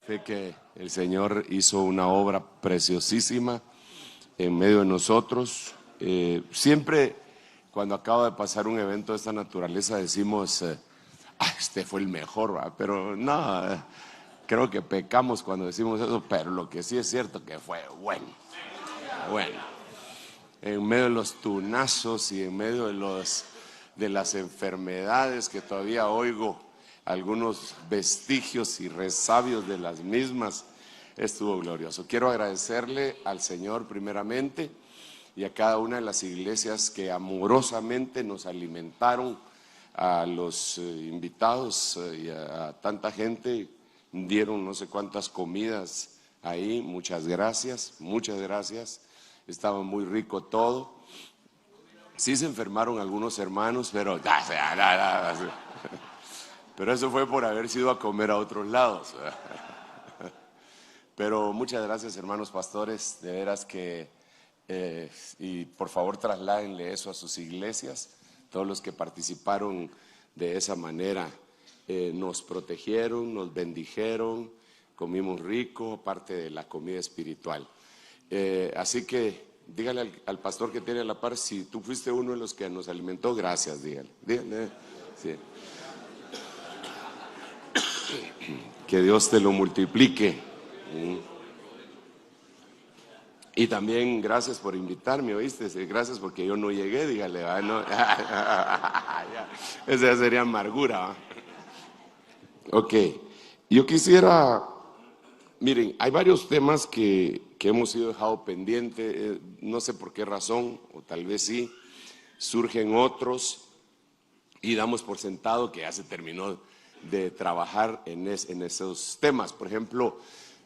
Fe que el Señor hizo una obra preciosísima en medio de nosotros. Siempre cuando acaba de pasar un evento de esta naturaleza decimos, este fue el mejor, ¿va? Pero no, creo que pecamos cuando decimos eso, pero lo que sí es cierto que fue bueno. En medio de los tunazos y en medio de las enfermedades que todavía oigo, algunos vestigios y resabios de las mismas, estuvo glorioso. Quiero agradecerle al Señor primeramente y a cada una de las iglesias que amorosamente nos alimentaron, a los invitados y a tanta gente, dieron no sé cuántas comidas ahí. Muchas gracias, estaba muy rico todo. Sí se enfermaron algunos hermanos, pero pero eso fue por haber ido a comer a otros lados. Pero muchas gracias, hermanos pastores, de veras que, y por favor trasládenle eso a sus iglesias. Todos los que participaron de esa manera nos protegieron, nos bendijeron, comimos rico, aparte de la comida espiritual. Así que dígale al pastor que tiene a la par, si tú fuiste uno de los que nos alimentó, gracias, dígale. Sí. Que Dios te lo multiplique. Y también gracias por invitarme, ¿oíste? Gracias porque yo no llegué, dígale. No. Esa ya sería amargura. Ok, yo quisiera, miren, hay varios temas que hemos sido dejado pendientes, no sé por qué razón, o tal vez sí, surgen otros y damos por sentado que ya se terminó de trabajar en esos temas. Por ejemplo,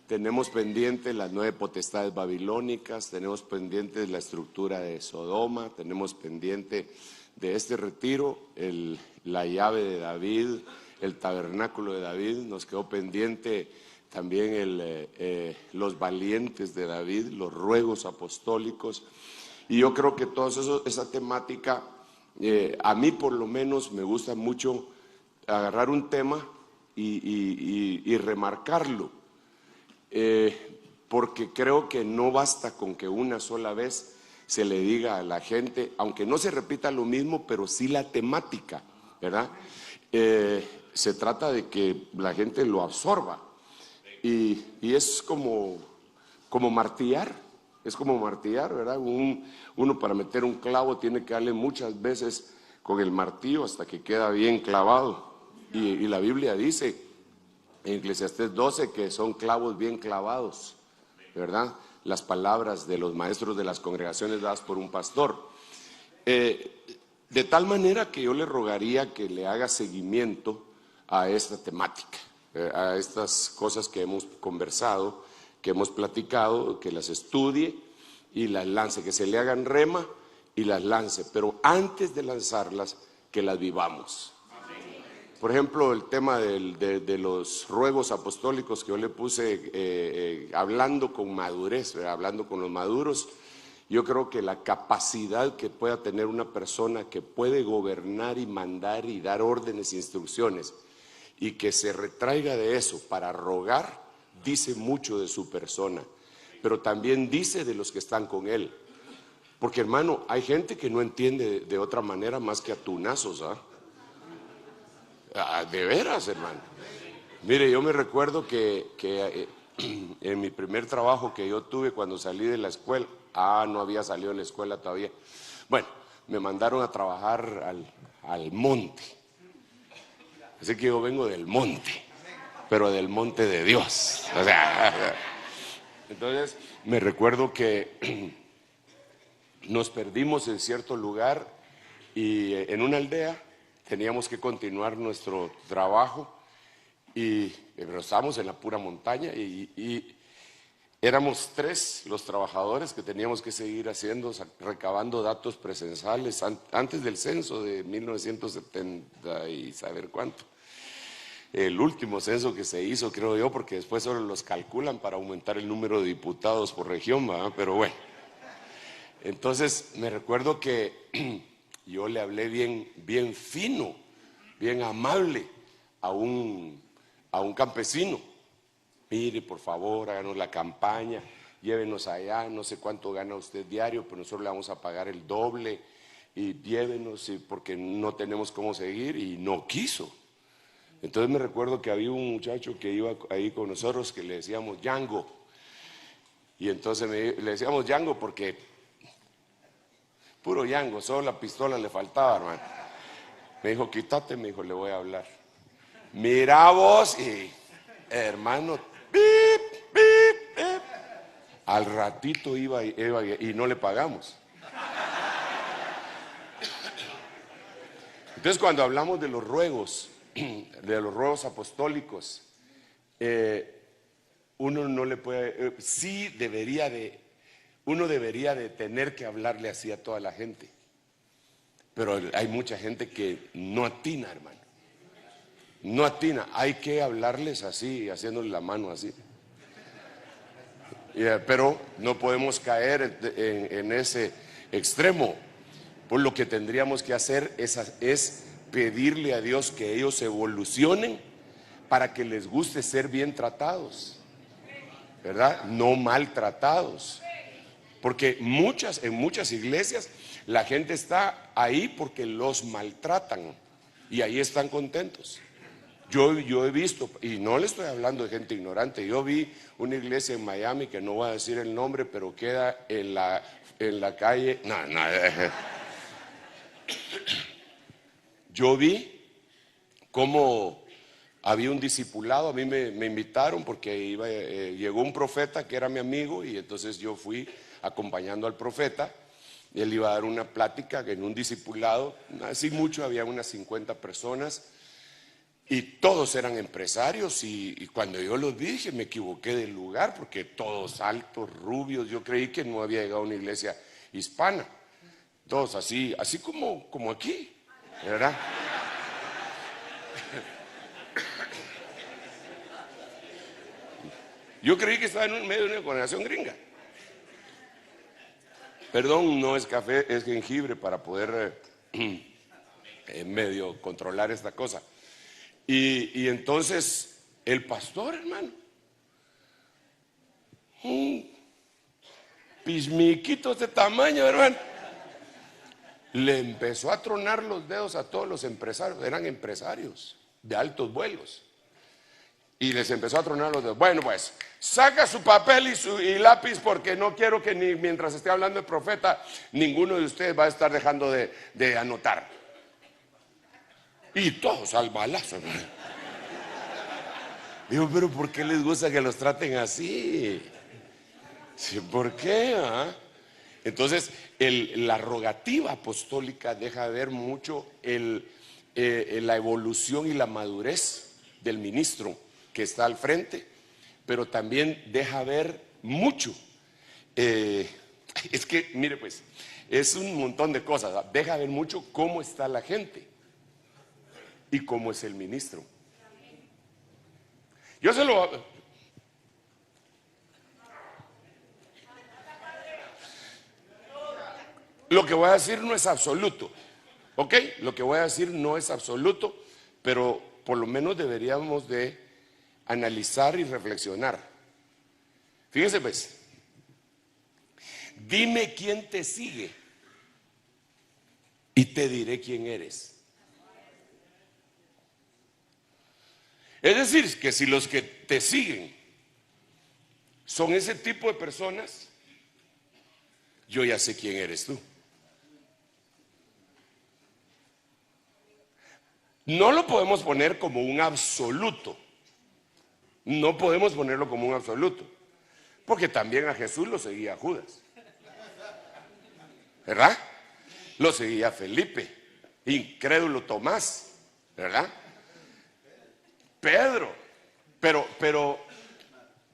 tenemos pendientes las 9 potestades babilónicas, tenemos pendientes la estructura de Sodoma, tenemos pendiente de este retiro la llave de David, el tabernáculo de David. Nos quedó pendiente también los valientes de David, los ruegos apostólicos. Y yo creo que todo eso, esa temática, a mí por lo menos me gusta mucho agarrar un tema y remarcarlo, porque creo que no basta con que una sola vez se le diga a la gente, aunque no se repita lo mismo, pero sí la temática, ¿verdad? Se trata de que la gente lo absorba y es como martillar. Es como martillar, ¿verdad? Uno para meter un clavo tiene que darle muchas veces con el martillo hasta que queda bien clavado. Y la Biblia dice en Eclesiastés 12 que son clavos bien clavados, ¿verdad? Las palabras de los maestros de las congregaciones dadas por un pastor. De tal manera que yo le rogaría que le haga seguimiento a esta temática, a estas cosas que hemos conversado, que hemos platicado, que las estudie y las lance, que se le hagan rema y las lance, pero antes de lanzarlas, que las vivamos. Por ejemplo, el tema de los ruegos apostólicos que yo le puse, hablando con madurez, hablando con los maduros. Yo creo que la capacidad que pueda tener una persona que puede gobernar y mandar y dar órdenes e instrucciones y que se retraiga de eso para rogar, dice mucho de su persona, pero también dice de los que están con él. Porque, hermano, hay gente que no entiende de otra manera más que a tunazos, de veras, hermano. Mire, yo me recuerdo que en mi primer trabajo que yo tuve cuando salí de la escuela, no había salido de la escuela todavía. Bueno, me mandaron a trabajar al monte. Así que yo vengo del monte, pero del monte de Dios. O sea, entonces me recuerdo que nos perdimos en cierto lugar y en una aldea teníamos que continuar nuestro trabajo, pero estábamos en la pura montaña y éramos 3 los trabajadores que teníamos que seguir haciendo, recabando datos presenciales antes del censo de 1970 y saber cuánto. El último censo que se hizo, creo yo, porque después solo los calculan para aumentar el número de diputados por región, ¿verdad? Pero bueno. Entonces me recuerdo que yo le hablé bien fino, bien amable a un campesino. mire, por favor, háganos la campaña, llévenos allá, no sé cuánto gana usted diario, pero nosotros le vamos a pagar el doble, y llévenos, porque no tenemos cómo seguir, y no quiso. Entonces me recuerdo que había un muchacho que iba ahí con nosotros que le decíamos Django, y entonces le decíamos Django porque puro Django, solo la pistola le faltaba, hermano. Me dijo, quítate, me dijo, le voy a hablar. Mira vos, y hermano, pip, pip, pip. Al ratito iba y no le pagamos. Entonces, cuando hablamos de los ruegos apostólicos, uno no le puede, uno debería de tener que hablarle así a toda la gente, pero hay mucha gente que no atina, hermano, no atina. Hay que hablarles así, haciéndole la mano así. Pero no podemos caer en ese extremo. Pues lo que tendríamos que hacer es pedirle a Dios que ellos evolucionen para que les guste ser bien tratados, ¿verdad? No maltratados. Porque en muchas iglesias la gente está ahí porque los maltratan y ahí están contentos. Yo he visto, y no le estoy hablando de gente ignorante, yo vi una iglesia en Miami, que no voy a decir el nombre, pero queda en la calle. No, no. Yo vi cómo había un discipulado. A mí me invitaron porque llegó un profeta que era mi amigo, y entonces yo fui acompañando al profeta. Él iba a dar una plática en un discipulado, así mucho, había unas 50 personas. Y todos eran empresarios, y cuando yo los vi dije, me equivoqué del lugar, porque todos altos, rubios. Yo creí que no había llegado a una iglesia hispana. Todos así como aquí, ¿verdad? Yo creí que estaba en medio de una congregación gringa. Perdón, no es café, es jengibre para poder medio controlar esta cosa. Y entonces el pastor, hermano, un pismiquito de tamaño, hermano, le empezó a tronar los dedos a todos los empresarios. Eran empresarios de altos vuelos, y les empezó a tronar los dedos. Bueno, pues saca su papel y lápiz, porque no quiero que mientras esté hablando el profeta ninguno de ustedes va a estar dejando de anotar. Y todos al balazo, hermano. Digo, pero ¿por qué les gusta que los traten así? Sí, ¿por qué? Entonces, la rogativa apostólica deja ver mucho la evolución y la madurez del ministro que está al frente, pero también deja ver mucho. Es que, mire, pues, es un montón de cosas. Deja ver mucho cómo está la gente y cómo es el ministro. Lo que voy a decir no es absoluto, ¿ok? Lo que voy a decir no es absoluto, pero por lo menos deberíamos de analizar y reflexionar. Fíjense pues, dime quién te sigue y te diré quién eres. Es decir, que si los que te siguen son ese tipo de personas, yo ya sé quién eres tú. No lo podemos poner como un absoluto. No podemos ponerlo como un absoluto, porque también a Jesús lo seguía Judas, ¿verdad? Lo seguía Felipe, incrédulo Tomás, ¿verdad? Pedro,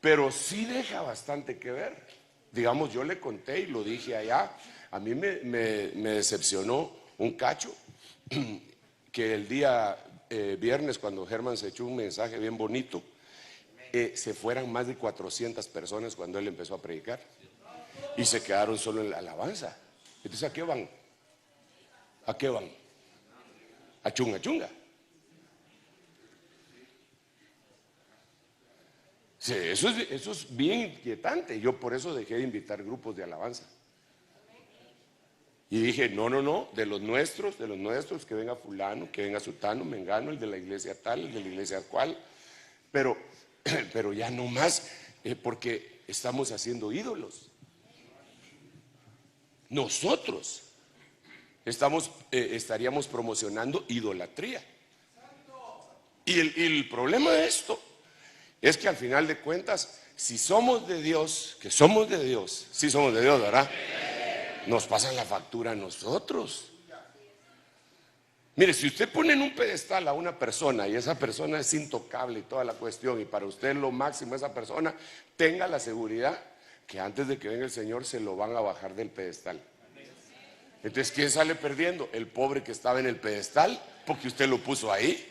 pero sí deja bastante que ver. Digamos, yo le conté y lo dije allá. A mí me decepcionó un cacho que el día viernes, cuando Germán se echó un mensaje bien bonito, se fueran más de 400 personas cuando él empezó a predicar, y se quedaron solo en la alabanza. Entonces, ¿a qué van? ¿A qué van? A chunga chunga. Sí, eso es bien inquietante. Yo por eso dejé de invitar grupos de alabanza. Y dije, no, de los nuestros, que venga fulano, que venga sutano, mengano, el de la iglesia tal, el de la iglesia cual. Pero ya no más, porque estamos haciendo ídolos. Nosotros estaríamos promocionando idolatría. Y el problema de esto es que al final de cuentas, si somos de Dios, que somos de Dios, sí somos de Dios, ¿verdad? Nos pasan la factura a nosotros. Mire, si usted pone en un pedestal a una persona y esa persona es intocable y toda la cuestión, y para usted lo máximo esa persona, tenga la seguridad que antes de que venga el Señor se lo van a bajar del pedestal. Entonces, ¿quién sale perdiendo? El pobre que estaba en el pedestal, porque usted lo puso ahí.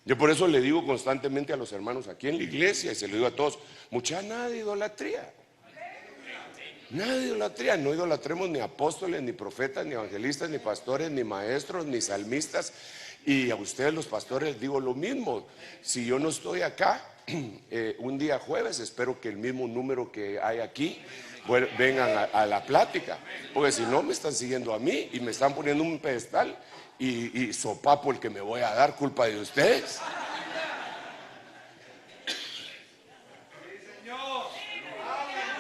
Yo por eso le digo constantemente a los hermanos aquí en la iglesia, y se lo digo a todos, mucha nada de idolatría. Nada de idolatría, no idolatremos ni apóstoles, ni profetas, ni evangelistas, ni pastores, ni maestros, ni salmistas. Y a ustedes los pastores les digo lo mismo. Si yo no estoy acá, un día jueves, espero que el mismo número que hay aquí vengan a la plática. Porque si no, me están siguiendo a mí y me están poniendo un pedestal y sopapo el que me voy a dar, culpa de ustedes.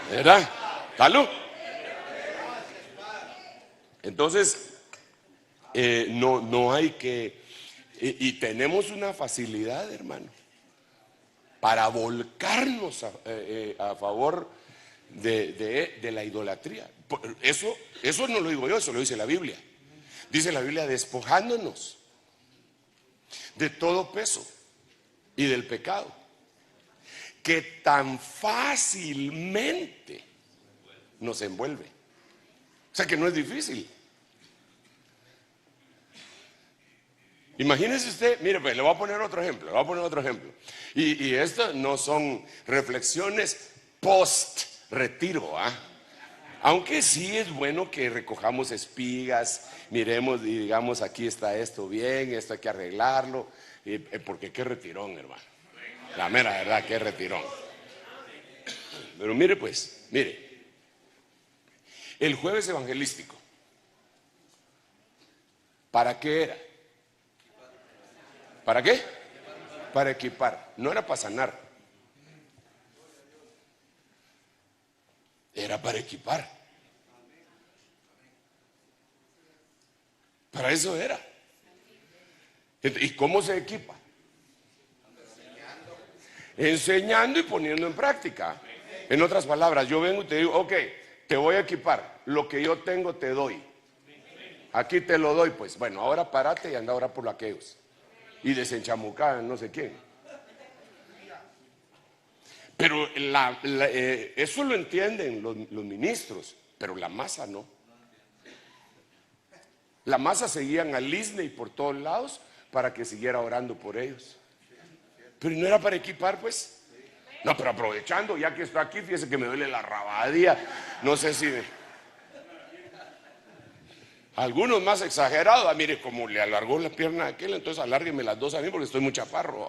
¿Verdad? ¿Salud? Entonces, no hay que, y tenemos una facilidad, hermano, para volcarnos a favor de la idolatría. Eso no lo digo yo, eso lo dice la Biblia. Dice la Biblia, despojándonos de todo peso y del pecado que tan fácilmente nos envuelve. O sea que no es difícil. Imagínese usted, mire, pues le voy a poner otro ejemplo, Y estas no son reflexiones post retiro, ¿ah? Aunque sí es bueno que recojamos espigas, miremos y digamos, aquí está esto bien, esto hay que arreglarlo, porque qué retirón, hermano. La mera verdad, qué retirón. Pero mire pues, mire, el jueves evangelístico, ¿para qué era? ¿Para qué? Para equipar, no era para sanar, era para equipar. Para eso era. ¿Y cómo se equipa? Enseñando y poniendo en práctica. En otras palabras, yo vengo y te digo, ok, te voy a equipar, lo que yo tengo te doy. Aquí te lo doy, pues. Bueno, ahora párate y anda ahora por aquellos. Y desenchamucada, no sé quién. Pero eso lo entienden los ministros, pero la masa no. La masa seguían al Disney por todos lados para que siguiera orando por ellos. Pero no era para equipar, pues. No, pero aprovechando, ya que está aquí, fíjese que me duele la rabadía. No sé si algunos más exagerados. Mire, como le alargó la pierna a aquel, entonces alárgueme las dos a mí porque estoy muy chaparro.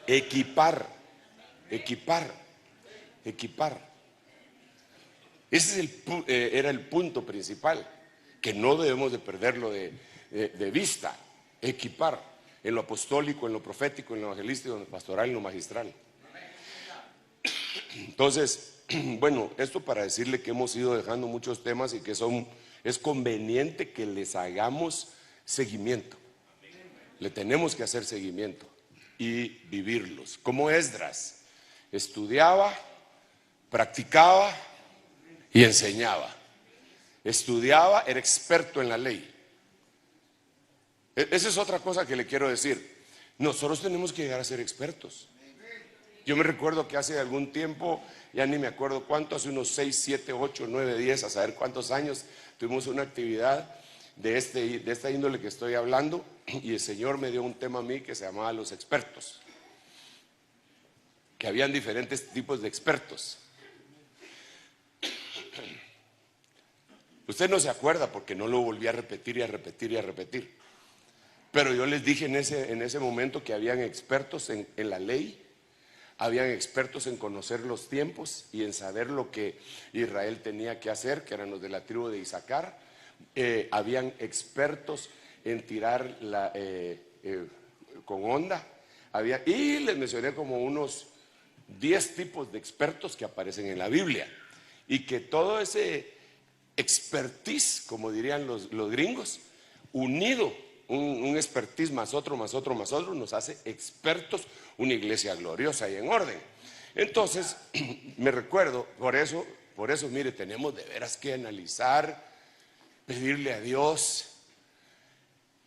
Equipar. Ese era el punto principal, que no debemos de perderlo de vista. Equipar en lo apostólico, en lo profético, en lo evangelístico, en lo pastoral, en lo magistral. Entonces, bueno, esto para decirle que hemos ido dejando muchos temas y que es conveniente que les hagamos seguimiento. Le tenemos que hacer seguimiento y vivirlos. Como Esdras, estudiaba, practicaba y enseñaba. Estudiaba, era experto en la ley. Esa es otra cosa que le quiero decir. Nosotros tenemos que llegar a ser expertos. Yo me recuerdo que hace algún tiempo, ya ni me acuerdo cuánto, hace unos 6, 7, 8, 9, 10, a saber cuántos años, tuvimos una actividad de esta índole que estoy hablando, y el Señor me dio un tema a mí que se llamaba los expertos. Que habían diferentes tipos de expertos. Usted no se acuerda porque no lo volví a repetir y a repetir y a repetir. Pero yo les dije en ese momento que habían expertos en la ley, habían expertos en conocer los tiempos y en saber lo que Israel tenía que hacer, que eran los de la tribu de Isaacar. Habían expertos en tirar con onda. Y les mencioné como unos 10 tipos de expertos que aparecen en la Biblia. Y que todo ese expertise, como dirían los gringos, unido, un expertise más otro, más otro, más otro, nos hace expertos, una iglesia gloriosa y en orden. Entonces, me recuerdo, por eso, mire, tenemos de veras que analizar, pedirle a Dios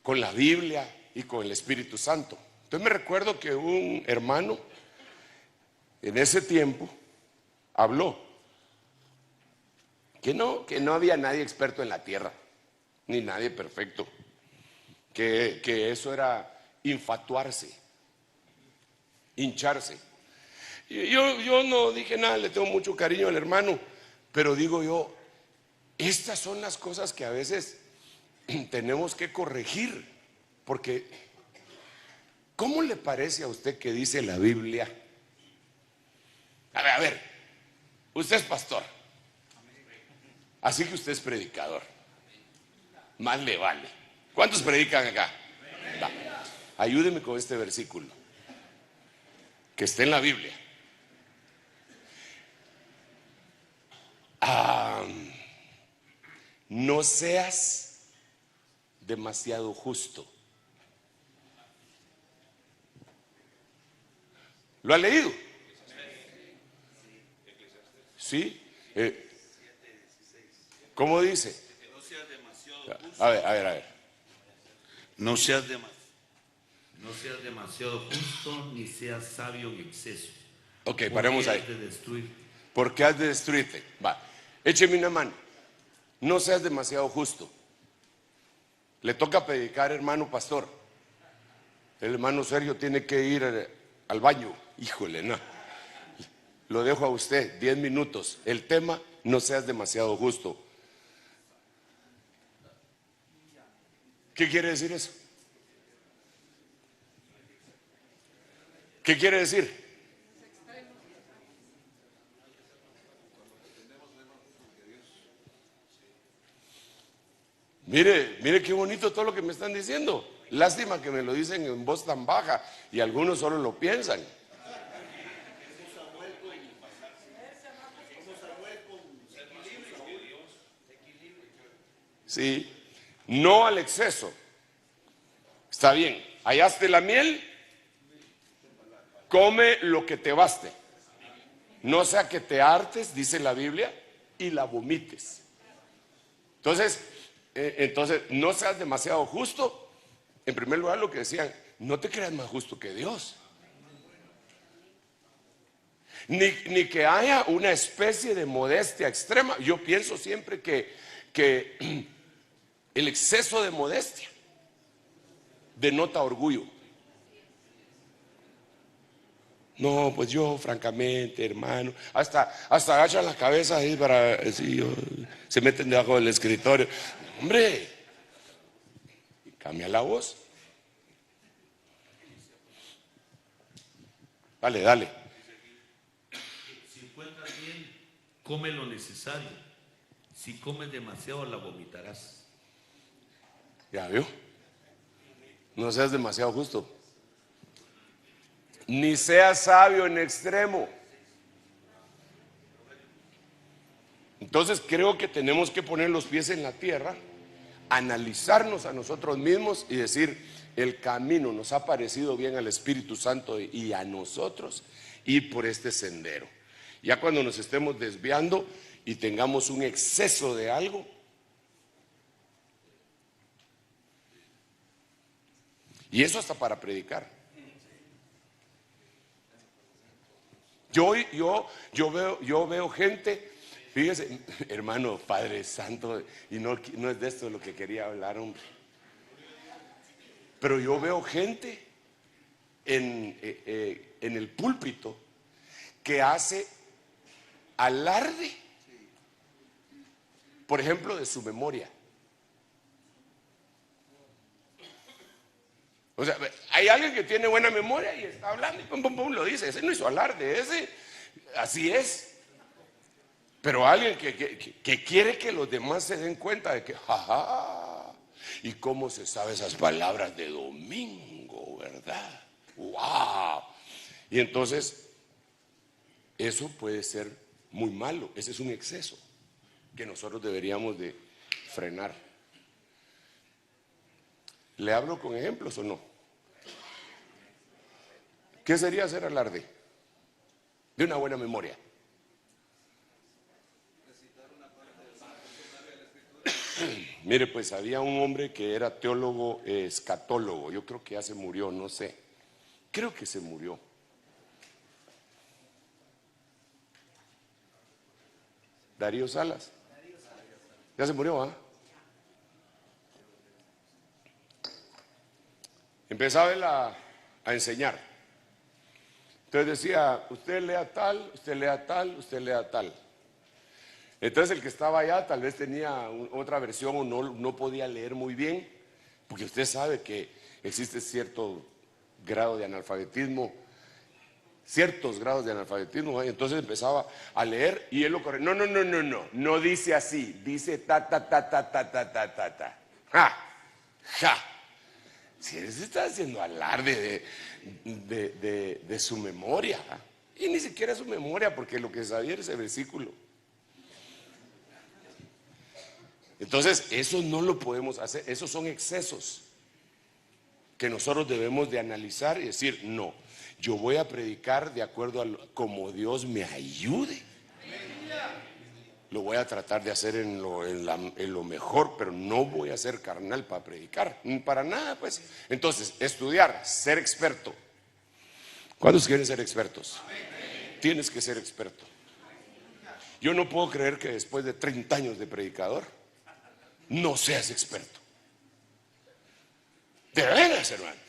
con la Biblia y con el Espíritu Santo. Entonces me recuerdo que un hermano en ese tiempo habló que no había nadie experto en la tierra, ni nadie perfecto, que eso era infatuarse, hincharse. Yo no dije nada, le tengo mucho cariño al hermano, pero digo yo, estas son las cosas que a veces tenemos que corregir, porque ¿cómo le parece a usted que dice la Biblia? A ver, usted es pastor, así que usted es predicador, más le vale. ¿Cuántos predican acá? Va. Ayúdeme con este versículo que está en la Biblia. No seas demasiado justo. ¿Lo ha leído? ¿Sí? ¿Cómo dice? No seas demasiado justo. A ver. No seas demasiado justo, ni seas sabio en exceso. Ok, paremos ahí. Porque has de destruir. ¿Por qué has de destruirte? Va, écheme una mano. No seas demasiado justo. Le toca predicar, hermano pastor. El hermano Sergio tiene que ir al baño. Híjole, no. Lo dejo a usted, 10 minutos. El tema, no seas demasiado justo. ¿Qué quiere decir eso? ¿Qué quiere decir? Mire qué bonito todo lo que me están diciendo. Lástima que me lo dicen en voz tan baja y algunos solo lo piensan. Sí, no al exceso. Está bien, hallaste la miel, come lo que te baste. No sea que te hartes, dice la Biblia, y la vomites. Entonces, no seas demasiado justo. En primer lugar, lo que decían, no te creas más justo que Dios. Ni que haya una especie de modestia extrema. Yo pienso siempre que el exceso de modestia denota orgullo. No, pues yo, francamente, hermano, hasta agachan la cabeza ahí para, se meten debajo del escritorio. Hombre, cambia la voz. Dale. Si encuentras bien, come lo necesario. Si comes demasiado, la vomitarás. ¿Ya vio? No seas demasiado justo. Ni seas sabio en extremo. Entonces creo que tenemos que poner los pies en la tierra, analizarnos a nosotros mismos y decir, el camino nos ha parecido bien al Espíritu Santo y a nosotros ir por este sendero. Ya cuando nos estemos desviando y tengamos un exceso de algo, y eso hasta para predicar. Yo veo gente, fíjese, hermano, Padre Santo, y no es de esto de lo que quería hablar, hombre. Pero yo veo gente en el púlpito que hace alarde Por ejemplo, de su memoria. O sea, hay alguien que tiene buena memoria y está hablando y pum, pum, pum, lo dice. Ese no hizo alarde, ese así es. Pero alguien que quiere que los demás se den cuenta de que, jaja, ¿y cómo se sabe esas palabras de domingo, verdad? ¡Wow! Y entonces, eso puede ser muy malo. Ese es un exceso que nosotros deberíamos de frenar. ¿Le hablo con ejemplos o no? ¿Qué sería hacer alarde? De una buena memoria. Mire, pues había un hombre que era teólogo escatólogo. Yo creo que ya se murió, no sé. Creo que se murió. Darío Salas. Ya se murió, ¿ah? Empezaba él a enseñar. Entonces decía, usted lea tal, usted lea tal, usted lea tal. Entonces el que estaba allá tal vez tenía otra versión o no podía leer muy bien, porque usted sabe que existe cierto grado de analfabetismo, ciertos grados de analfabetismo, y entonces empezaba a leer y él lo corregía. No dice así, dice ta. Ja. Si él se está haciendo alarde de su memoria, y ni siquiera su memoria, porque lo que sabía era ese versículo. Entonces, eso no lo podemos hacer, esos son excesos que nosotros debemos de analizar y decir, no, yo voy a predicar de acuerdo a como Dios me ayude. Lo voy a tratar de hacer en lo mejor, pero no voy a ser carnal para predicar, para nada, pues. Entonces, estudiar, ser experto. ¿Cuántos quieren ser expertos? Tienes que ser experto. Yo no puedo creer que después de 30 años de predicador no seas experto. De veras, hermano.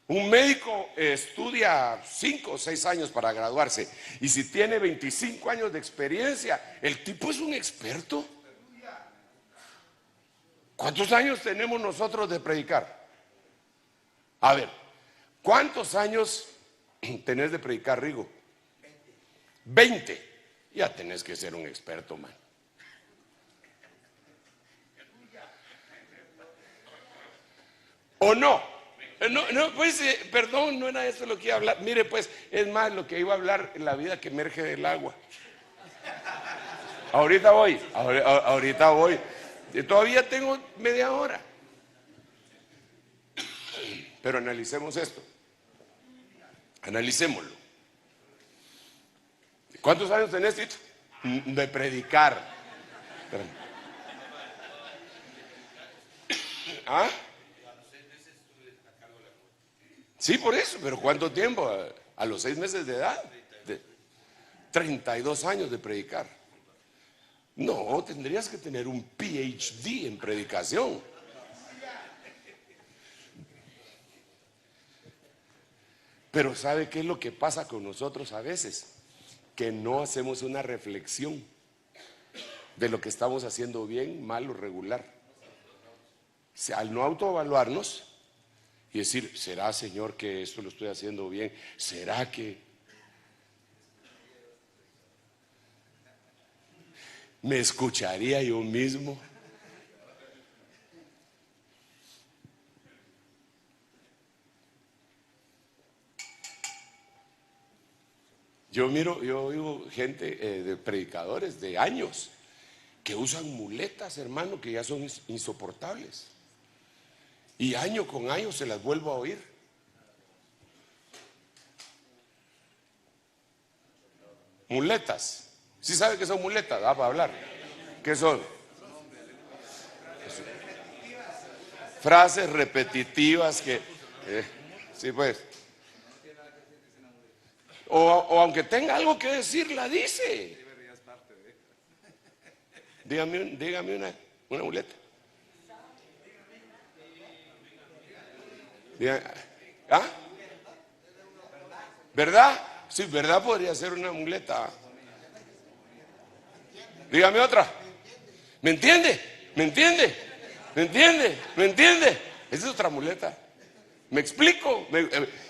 Un médico estudia 5 o 6 años para graduarse, y si tiene 25 años de experiencia, el tipo es un experto. ¿Cuántos años tenemos nosotros de predicar? A ver, ¿cuántos años tenés de predicar, Rigo? 20. Ya tenés que ser un experto, man. ¿O no? No, pues, perdón, no era eso lo que iba a hablar. Mire, pues, es más lo que iba a hablar, la vida que emerge del agua. Ahorita voy. Todavía tengo media hora. Pero analicemos esto. Analicémoslo. ¿Cuántos años tenés, Tito? De predicar. ¿Ah? Sí, por eso, pero ¿cuánto tiempo? A los 6 meses de edad. 32 años de predicar. No, tendrías que tener un PhD en predicación. Pero ¿sabe qué es lo que pasa con nosotros a veces? Que no hacemos una reflexión de lo que estamos haciendo bien, mal o regular. O sea, al no autoevaluarnos y decir, ¿será, Señor, que esto lo estoy haciendo bien? ¿Será que me escucharía yo mismo? Yo oigo gente de predicadores de años que usan muletas, hermano, que ya son insoportables. Y año con año se las vuelvo a oír. Muletas. ¿Sí sabe qué son muletas? Para hablar. ¿Qué son? Frases repetitivas que... sí, pues. O aunque tenga algo que decir, la dice. Dígame una muleta. ¿Ah? ¿Verdad? Sí, verdad podría ser una muleta. Dígame otra. ¿Me entiende? ¿Me entiende? ¿Me entiende? ¿Me entiende? Esa es otra muleta. ¿Me explico?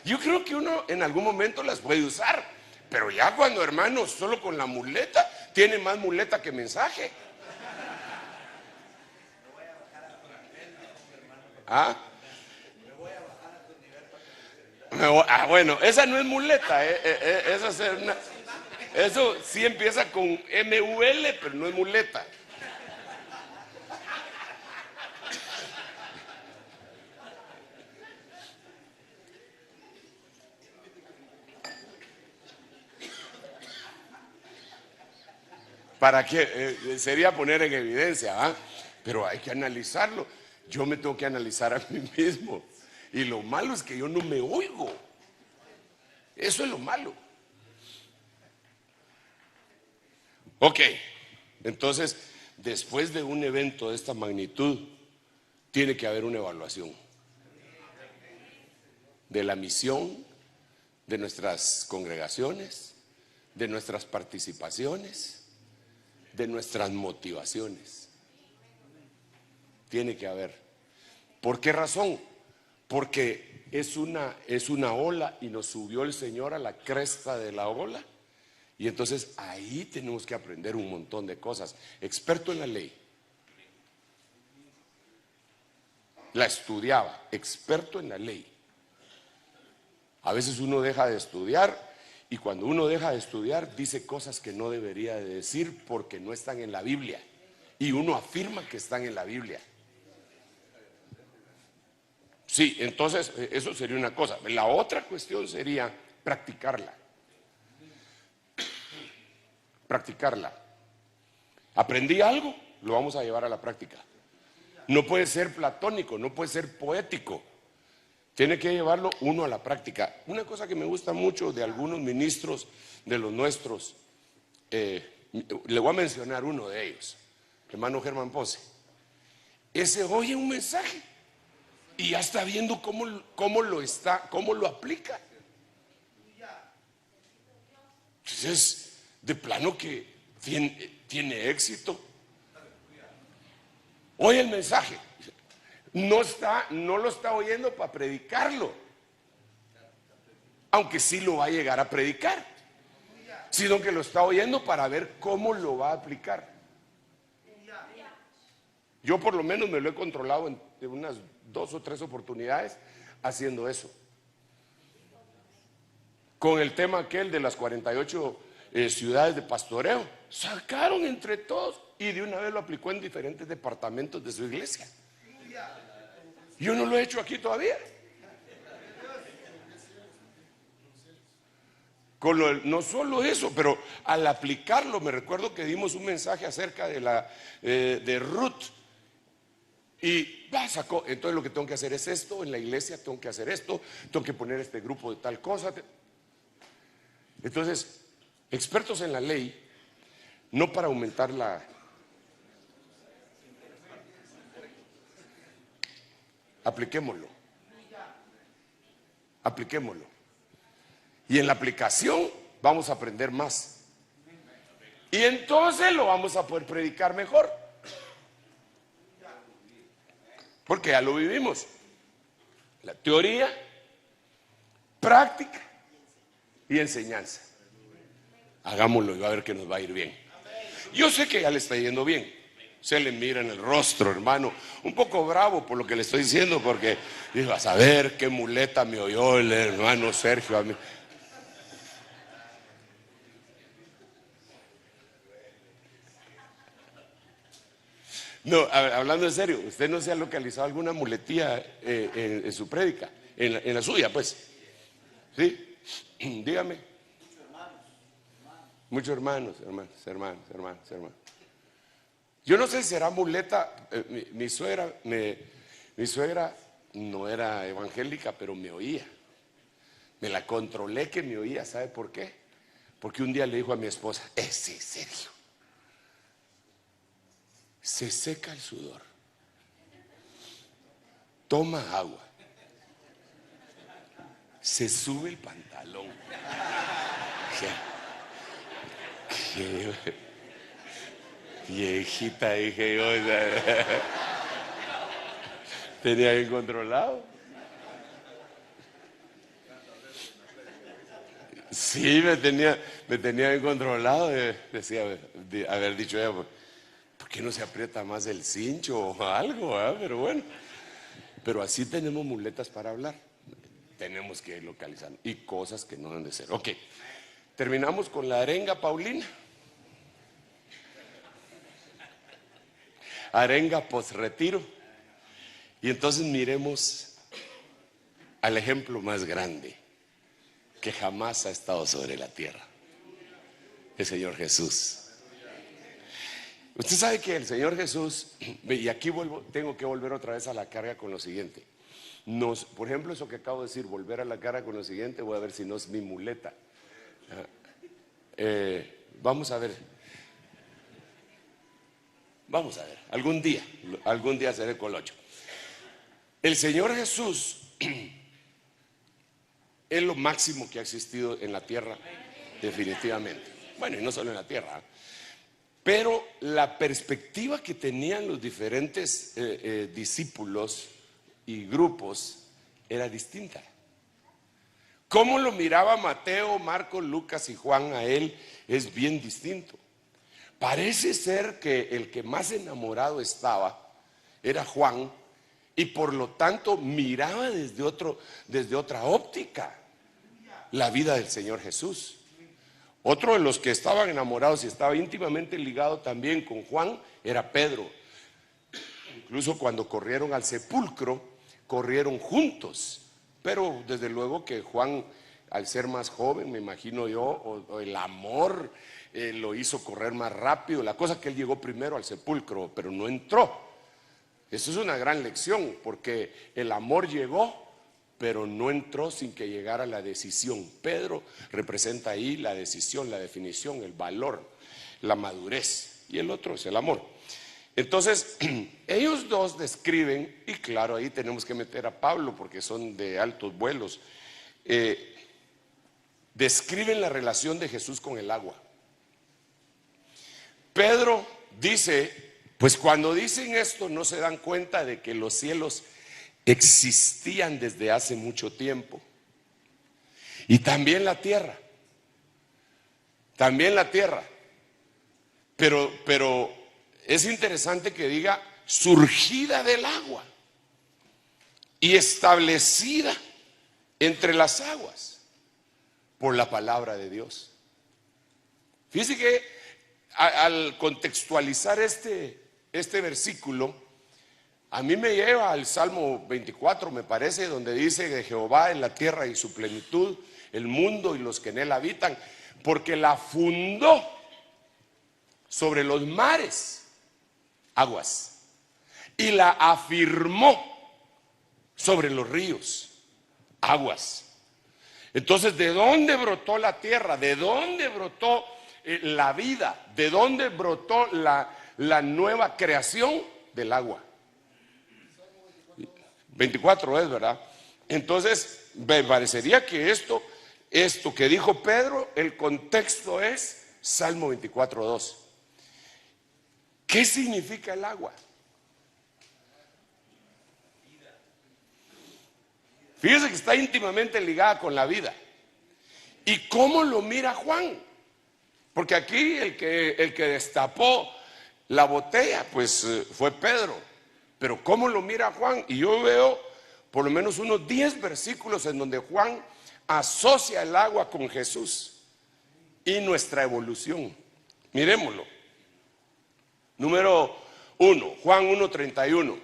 Yo creo que uno en algún momento las puede usar, pero ya cuando, hermano, solo con la muleta, tiene más muleta que mensaje. ¿Ah? Bueno, esa no es muleta, eso sí empieza con MUL, pero no es muleta. ¿Para qué? Sería poner en evidencia, ¿ah? Pero hay que analizarlo. Yo me tengo que analizar a mí mismo. Y lo malo es que yo no me oigo. Eso es lo malo. Ok, entonces, después de un evento de esta magnitud, tiene que haber una evaluación de la misión, de nuestras congregaciones, de nuestras participaciones, de nuestras motivaciones. Tiene que haber. ¿Por qué razón? Porque es una ola y nos subió el Señor a la cresta de la ola. Y entonces ahí tenemos que aprender un montón de cosas. Experto en la ley. La estudiaba, experto en la ley. A veces uno deja de estudiar y cuando uno deja de estudiar dice cosas que no debería de decir porque no están en la Biblia. Y uno afirma que están en la Biblia. Sí, entonces eso sería una cosa. La otra cuestión sería practicarla. Practicarla. Aprendí algo, lo vamos a llevar a la práctica. No puede ser platónico, no puede ser poético. Tiene que llevarlo uno a la práctica. Una cosa que me gusta mucho de algunos ministros de los nuestros, le voy a mencionar uno de ellos, hermano Germán Ponce. Ese oye un mensaje y ya está viendo cómo lo aplica. Entonces, de plano que tiene éxito. Oye el mensaje. No lo está oyendo para predicarlo, aunque sí lo va a llegar a predicar, sino que lo está oyendo para ver cómo lo va a aplicar. Yo por lo menos me lo he controlado en unas 2 o 3 oportunidades haciendo eso. Con el tema aquel de las 48 ciudades de pastoreo, sacaron entre todos y de una vez lo aplicó en diferentes departamentos de su iglesia. Yo no lo he hecho aquí todavía. No solo eso, pero al aplicarlo, me recuerdo que dimos un mensaje acerca de Ruth. Y sacó, entonces lo que tengo que hacer es esto, en la iglesia tengo que hacer esto, tengo que poner este grupo de tal cosa. Entonces, expertos en la ley, no para aumentar apliquémoslo. Apliquémoslo. Y en la aplicación vamos a aprender más. Y entonces lo vamos a poder predicar mejor. Porque ya lo vivimos. La teoría, práctica y enseñanza. Hagámoslo y va a ver que nos va a ir bien. Yo sé que ya le está yendo bien. Se le mira en el rostro, hermano, un poco bravo por lo que le estoy diciendo, porque digo, a saber qué muleta me oyó el hermano Sergio a mí. No, hablando en serio, ¿usted no se ha localizado alguna muletilla en su prédica? En la suya, pues. ¿Sí? Dígame. Muchos hermanos. Yo no sé si será muleta. Mi suegra no era evangélica, pero me oía. Me la controlé que me oía. ¿Sabe por qué? Porque un día le dijo a mi esposa, ese Sergio se seca el sudor, toma agua, se sube el pantalón. Viejita, dije yo. Tenía bien controlado. Sí, me tenía bien controlado. Decía haber dicho ella, ¿por qué no se aprieta más el cincho o algo? Pero bueno, pero así tenemos muletas para hablar. Tenemos que localizar y cosas que no deben de ser. Ok, terminamos con la arenga, Paulina. Arenga post retiro. Y entonces miremos al ejemplo más grande que jamás ha estado sobre la tierra, el Señor Jesús. Usted sabe que el Señor Jesús, y aquí tengo que volver otra vez a la carga con lo siguiente. Por ejemplo, eso que acabo de decir, volver a la carga con lo siguiente, voy a ver si no es mi muleta. Vamos a ver, algún día seré colocho. El Señor Jesús es lo máximo que ha existido en la tierra, definitivamente. Bueno, y no solo en la tierra, pero la perspectiva que tenían los diferentes discípulos y grupos era distinta. Cómo lo miraba Mateo, Marcos, Lucas y Juan a él es bien distinto. Parece ser que el que más enamorado estaba era Juan, y por lo tanto miraba desde otra óptica la vida del Señor Jesús. Otro de los que estaban enamorados y estaba íntimamente ligado también con Juan era Pedro. Incluso cuando corrieron al sepulcro, corrieron juntos. Pero desde luego que Juan, al ser más joven, me imagino yo, o el amor lo hizo correr más rápido. La cosa que él llegó primero al sepulcro, pero no entró. Eso es una gran lección, porque el amor llegó, pero no entró sin que llegara la decisión. Pedro representa ahí la decisión, la definición, el valor, la madurez, y el otro es el amor. Entonces, ellos dos describen, y claro, ahí tenemos que meter a Pablo porque son de altos vuelos, describen la relación de Jesús con el agua. Pedro dice, pues cuando dicen esto no se dan cuenta de que los cielos existían desde hace mucho tiempo. Y también la tierra. Pero es interesante que diga surgida del agua y establecida entre las aguas por la palabra de Dios. Fíjese que al contextualizar este versículo, a mí me lleva al Salmo 24, me parece, donde dice que Jehová es la tierra y su plenitud, el mundo y los que en él habitan, porque la fundó sobre los mares, aguas, y la afirmó sobre los ríos, aguas. Entonces, ¿de dónde brotó la tierra? ¿De dónde brotó la vida? ¿De dónde brotó la nueva creación? Del agua. 24 es, ¿verdad? Entonces, me parecería que esto que dijo Pedro, el contexto es Salmo 24:2. ¿Qué significa el agua? Fíjese que está íntimamente ligada con la vida. ¿Y cómo lo mira Juan? Porque aquí el que destapó la botella, pues fue Pedro. Pero ¿cómo lo mira Juan? Y yo veo por lo menos unos 10 versículos en donde Juan asocia el agua con Jesús y nuestra evolución. Miremoslo. Número 1, Juan 1:31.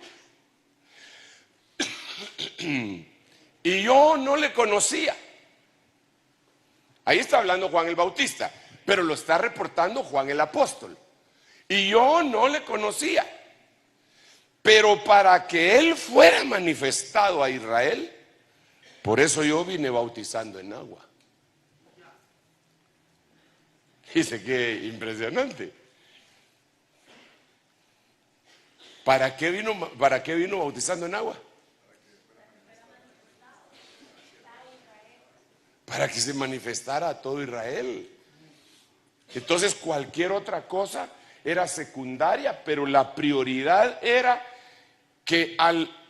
Y yo no le conocía. Ahí está hablando Juan el Bautista, pero lo está reportando Juan el apóstol. Y yo no le conocía, pero para que él fuera manifestado a Israel, por eso yo vine bautizando en agua. Dice que impresionante. ¿Para qué vino bautizando en agua? Para que se manifestara a todo Israel. Entonces cualquier otra cosa era secundaria, pero la prioridad era que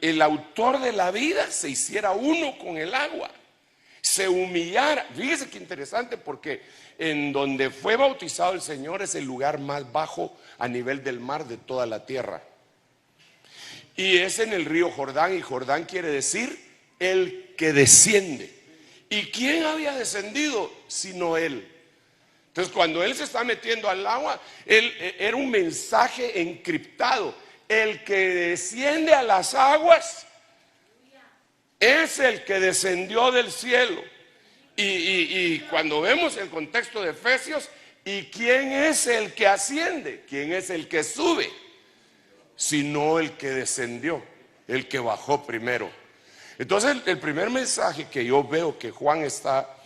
el autor de la vida se hiciera uno con el agua, se humillara. Fíjese qué interesante, porque en donde fue bautizado el Señor es el lugar más bajo a nivel del mar de toda la tierra. Y es en el río Jordán, y Jordán quiere decir el que desciende. ¿Y quién había descendido sino él? Entonces, cuando él se está metiendo al agua, era un mensaje encriptado. El que desciende a las aguas es el que descendió del cielo. Y cuando vemos el contexto de Efesios, ¿y quién es el que asciende? ¿Quién es el que sube? Sino el que descendió, el que bajó primero. Entonces, el primer mensaje que yo veo que Juan está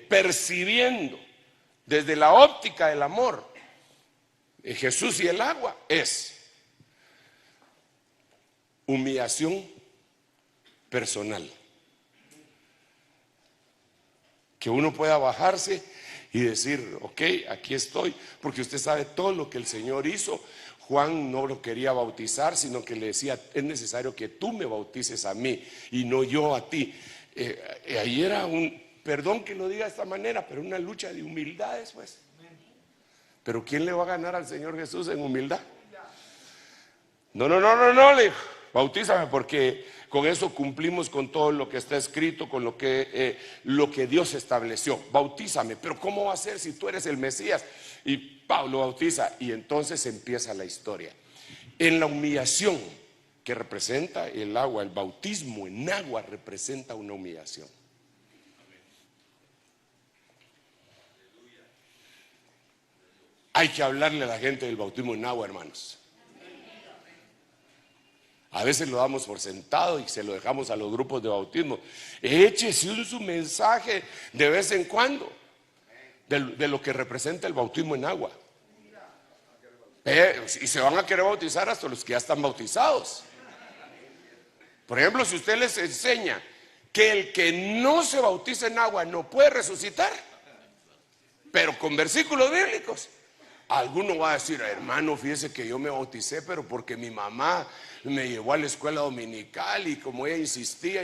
percibiendo desde la óptica del amor, Jesús y el agua, es humillación personal. Que uno pueda bajarse y decir, ok, aquí estoy, porque usted sabe todo lo que el Señor hizo. Juan no lo quería bautizar, sino que le decía, es necesario que tú me bautices a mí y no yo a ti. Ahí era perdón que lo diga de esta manera, pero una lucha de humildades, pues. Pero ¿quién le va a ganar al Señor Jesús en humildad? No, le dijo, bautízame, porque con eso cumplimos con todo lo que está escrito, con lo que Dios estableció. Bautízame, pero ¿cómo va a ser si tú eres el Mesías? Y Pablo bautiza, y entonces empieza la historia. En la humillación que representa el agua, el bautismo en agua representa una humillación. Hay que hablarle a la gente del bautismo en agua, hermanos. A veces lo damos por sentado y se lo dejamos a los grupos de bautismo. Échese su mensaje de vez en cuando de lo que representa el bautismo en agua. Y se van a querer bautizar hasta los que ya están bautizados. Por ejemplo, si usted les enseña que el que no se bautiza en agua no puede resucitar, pero con versículos bíblicos, alguno va a decir, hermano, fíjese que yo me bauticé, pero porque mi mamá me llevó a la escuela dominical y como ella insistía,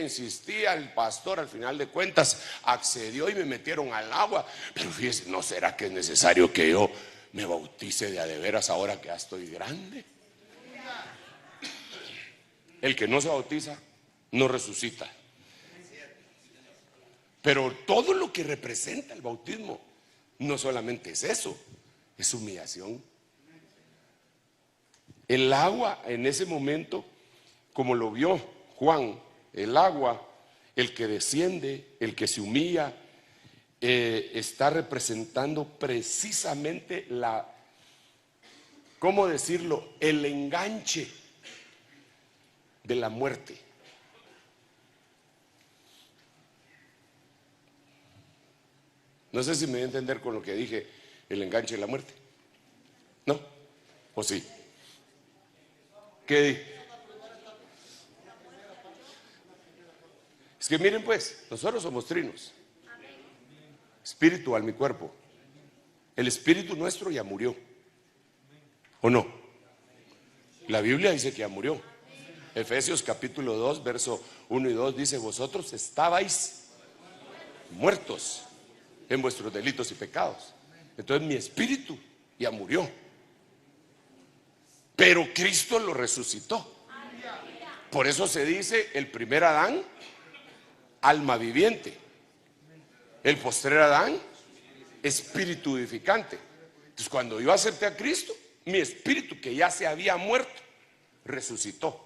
el pastor al final de cuentas accedió y me metieron al agua. Pero fíjese, ¿no será que es necesario que yo me bautice de a de veras ahora que ya estoy grande? El que no se bautiza no resucita. Pero todo lo que representa el bautismo no solamente es eso, es humillación. El agua en ese momento, como lo vio Juan, el agua, el que desciende, el que se humilla, está representando precisamente ¿cómo decirlo? El enganche de la muerte. No sé si me voy a entender con lo que dije, el enganche de la muerte. ¿No? ¿O sí? ¿Qué dije? Es que miren pues, nosotros somos trinos. Espiritual, mi cuerpo. El espíritu nuestro ya murió. ¿O no? La Biblia dice que ya murió. Efesios capítulo 2, verso 1 y 2 dice, vosotros estabais muertos en vuestros delitos y pecados. Entonces mi espíritu ya murió, pero Cristo lo resucitó. Por eso se dice el primer Adán, alma viviente. El postrer Adán, espíritu vivificante. Entonces cuando yo acepté a Cristo, mi espíritu que ya se había muerto, resucitó.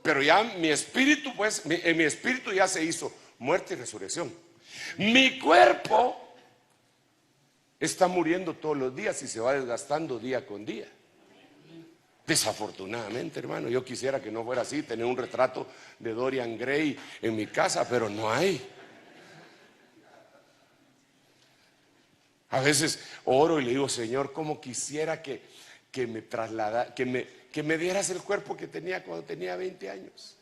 Pero ya mi espíritu, pues, en mi espíritu ya se hizo muerte y resurrección. Mi cuerpo está muriendo todos los días y se va desgastando día con día. Desafortunadamente, hermano, yo quisiera que no fuera así, tener un retrato de Dorian Gray en mi casa, pero no hay. A veces oro y le digo, Señor, cómo quisiera que me trasladara, que me dieras el cuerpo que tenía cuando tenía 20 años.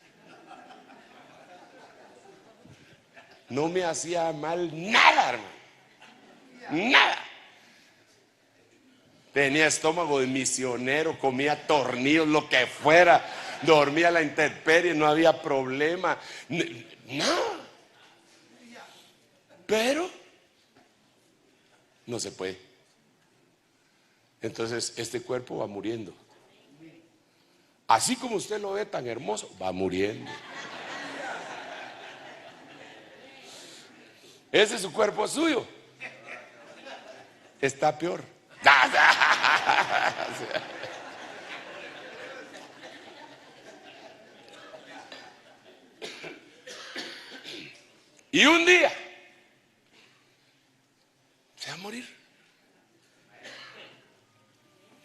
No me hacía mal nada, hermano. Nada. Tenía estómago de misionero, comía tornillos, lo que fuera, dormía a la intemperie, no había problema. No. Pero no se puede. Entonces este cuerpo va muriendo. Así como usted lo ve tan hermoso, va muriendo. Ese es su cuerpo suyo. Está peor. Y un día se va a morir.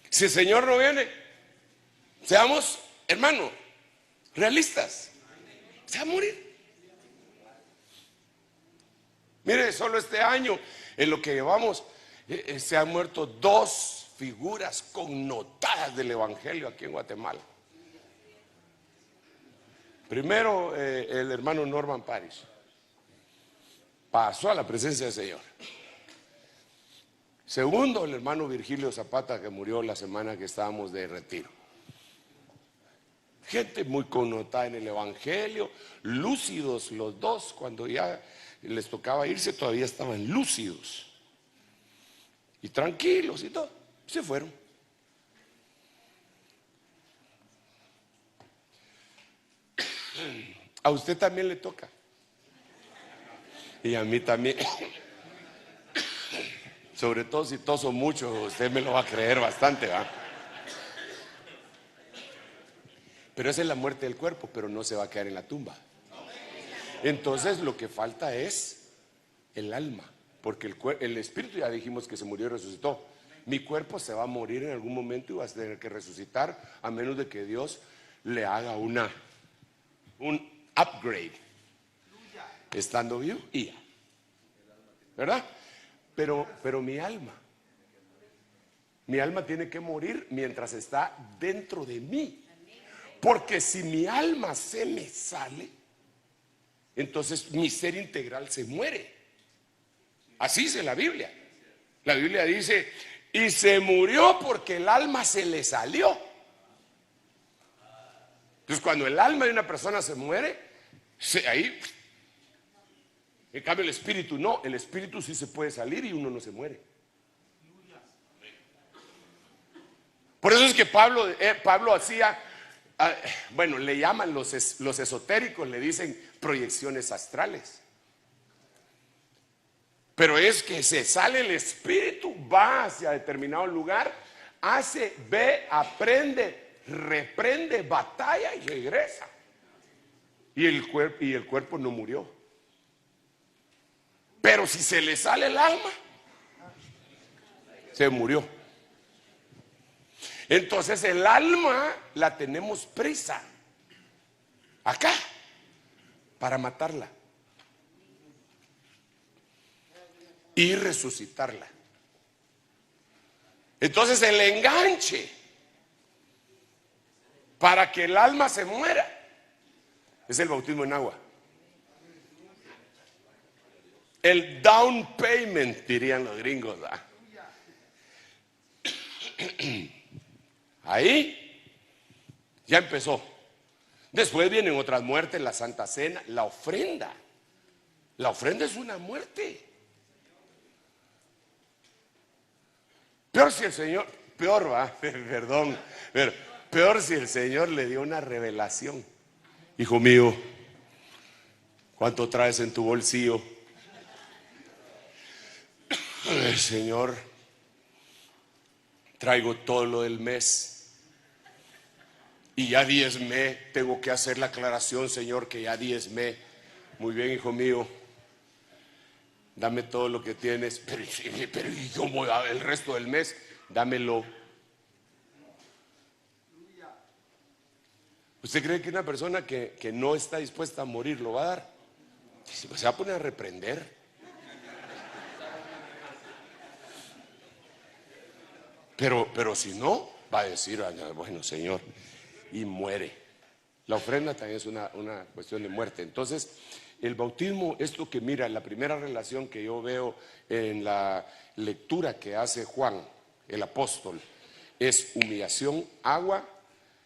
Si el Señor no viene, seamos, hermano, realistas. Se va a morir. Mire, solo este año, en lo que llevamos, se han muerto 2 figuras connotadas del Evangelio aquí en Guatemala. Primero, el hermano Norman Parish pasó a la presencia del Señor. Segundo, el hermano Virgilio Zapata, que murió la semana que estábamos de retiro. Gente muy connotada en el Evangelio, lúcidos los dos, cuando ya les tocaba irse todavía estaban lúcidos y tranquilos y todo, se fueron. A usted también le toca y a mí también. Sobre todo si toso mucho, usted me lo va a creer bastante, ¿va? Pero esa es la muerte del cuerpo, pero no se va a quedar en la tumba. Entonces lo que falta es el alma, porque el espíritu ya dijimos que se murió y resucitó. Mi cuerpo se va a morir en algún momento y va a tener que resucitar, a menos de que Dios le haga un upgrade, estando vivo y ya, ¿verdad? Pero mi alma tiene que morir mientras está dentro de mí. Porque si mi alma se me sale, entonces mi ser integral se muere. Así dice la Biblia. La Biblia dice, y se murió porque el alma se le salió. Entonces cuando el alma de una persona se muere, ahí, en cambio el espíritu no, el espíritu sí se puede salir y uno no se muere. Por eso es que Pablo hacía, bueno, le llaman los esotéricos, le dicen proyecciones astrales. Pero es que se sale el espíritu, va hacia determinado lugar, hace, ve, aprende, reprende, batalla y regresa. Y el cuerpo no murió. Pero si se le sale el alma, se murió. Entonces el alma la tenemos presa acá para matarla y resucitarla. Entonces el enganche para que el alma se muera es el bautismo en agua. El down payment, dirían los gringos, ¿verdad? Ahí ya empezó. Después vienen otras muertes, la Santa Cena, la ofrenda. La ofrenda es una muerte. Peor si el Señor, peor va, perdón, pero peor si el Señor le dio una revelación. Hijo mío, ¿cuánto traes en tu bolsillo? Señor, traigo todo lo del mes. Y ya diezmé, tengo que hacer la aclaración, Señor, que ya diezmé. Muy bien, hijo mío, dame todo lo que tienes. Pero ¿y cómo el resto del mes? Dámelo. ¿Usted cree que una persona que no está dispuesta a morir lo va a dar? Se va a poner a reprender. Pero si no, va a decir, bueno, Señor, y muere. La ofrenda también es una cuestión de muerte. Entonces, el bautismo es lo que, mira, la primera relación que yo veo en la lectura que hace Juan, el apóstol, es humillación, agua,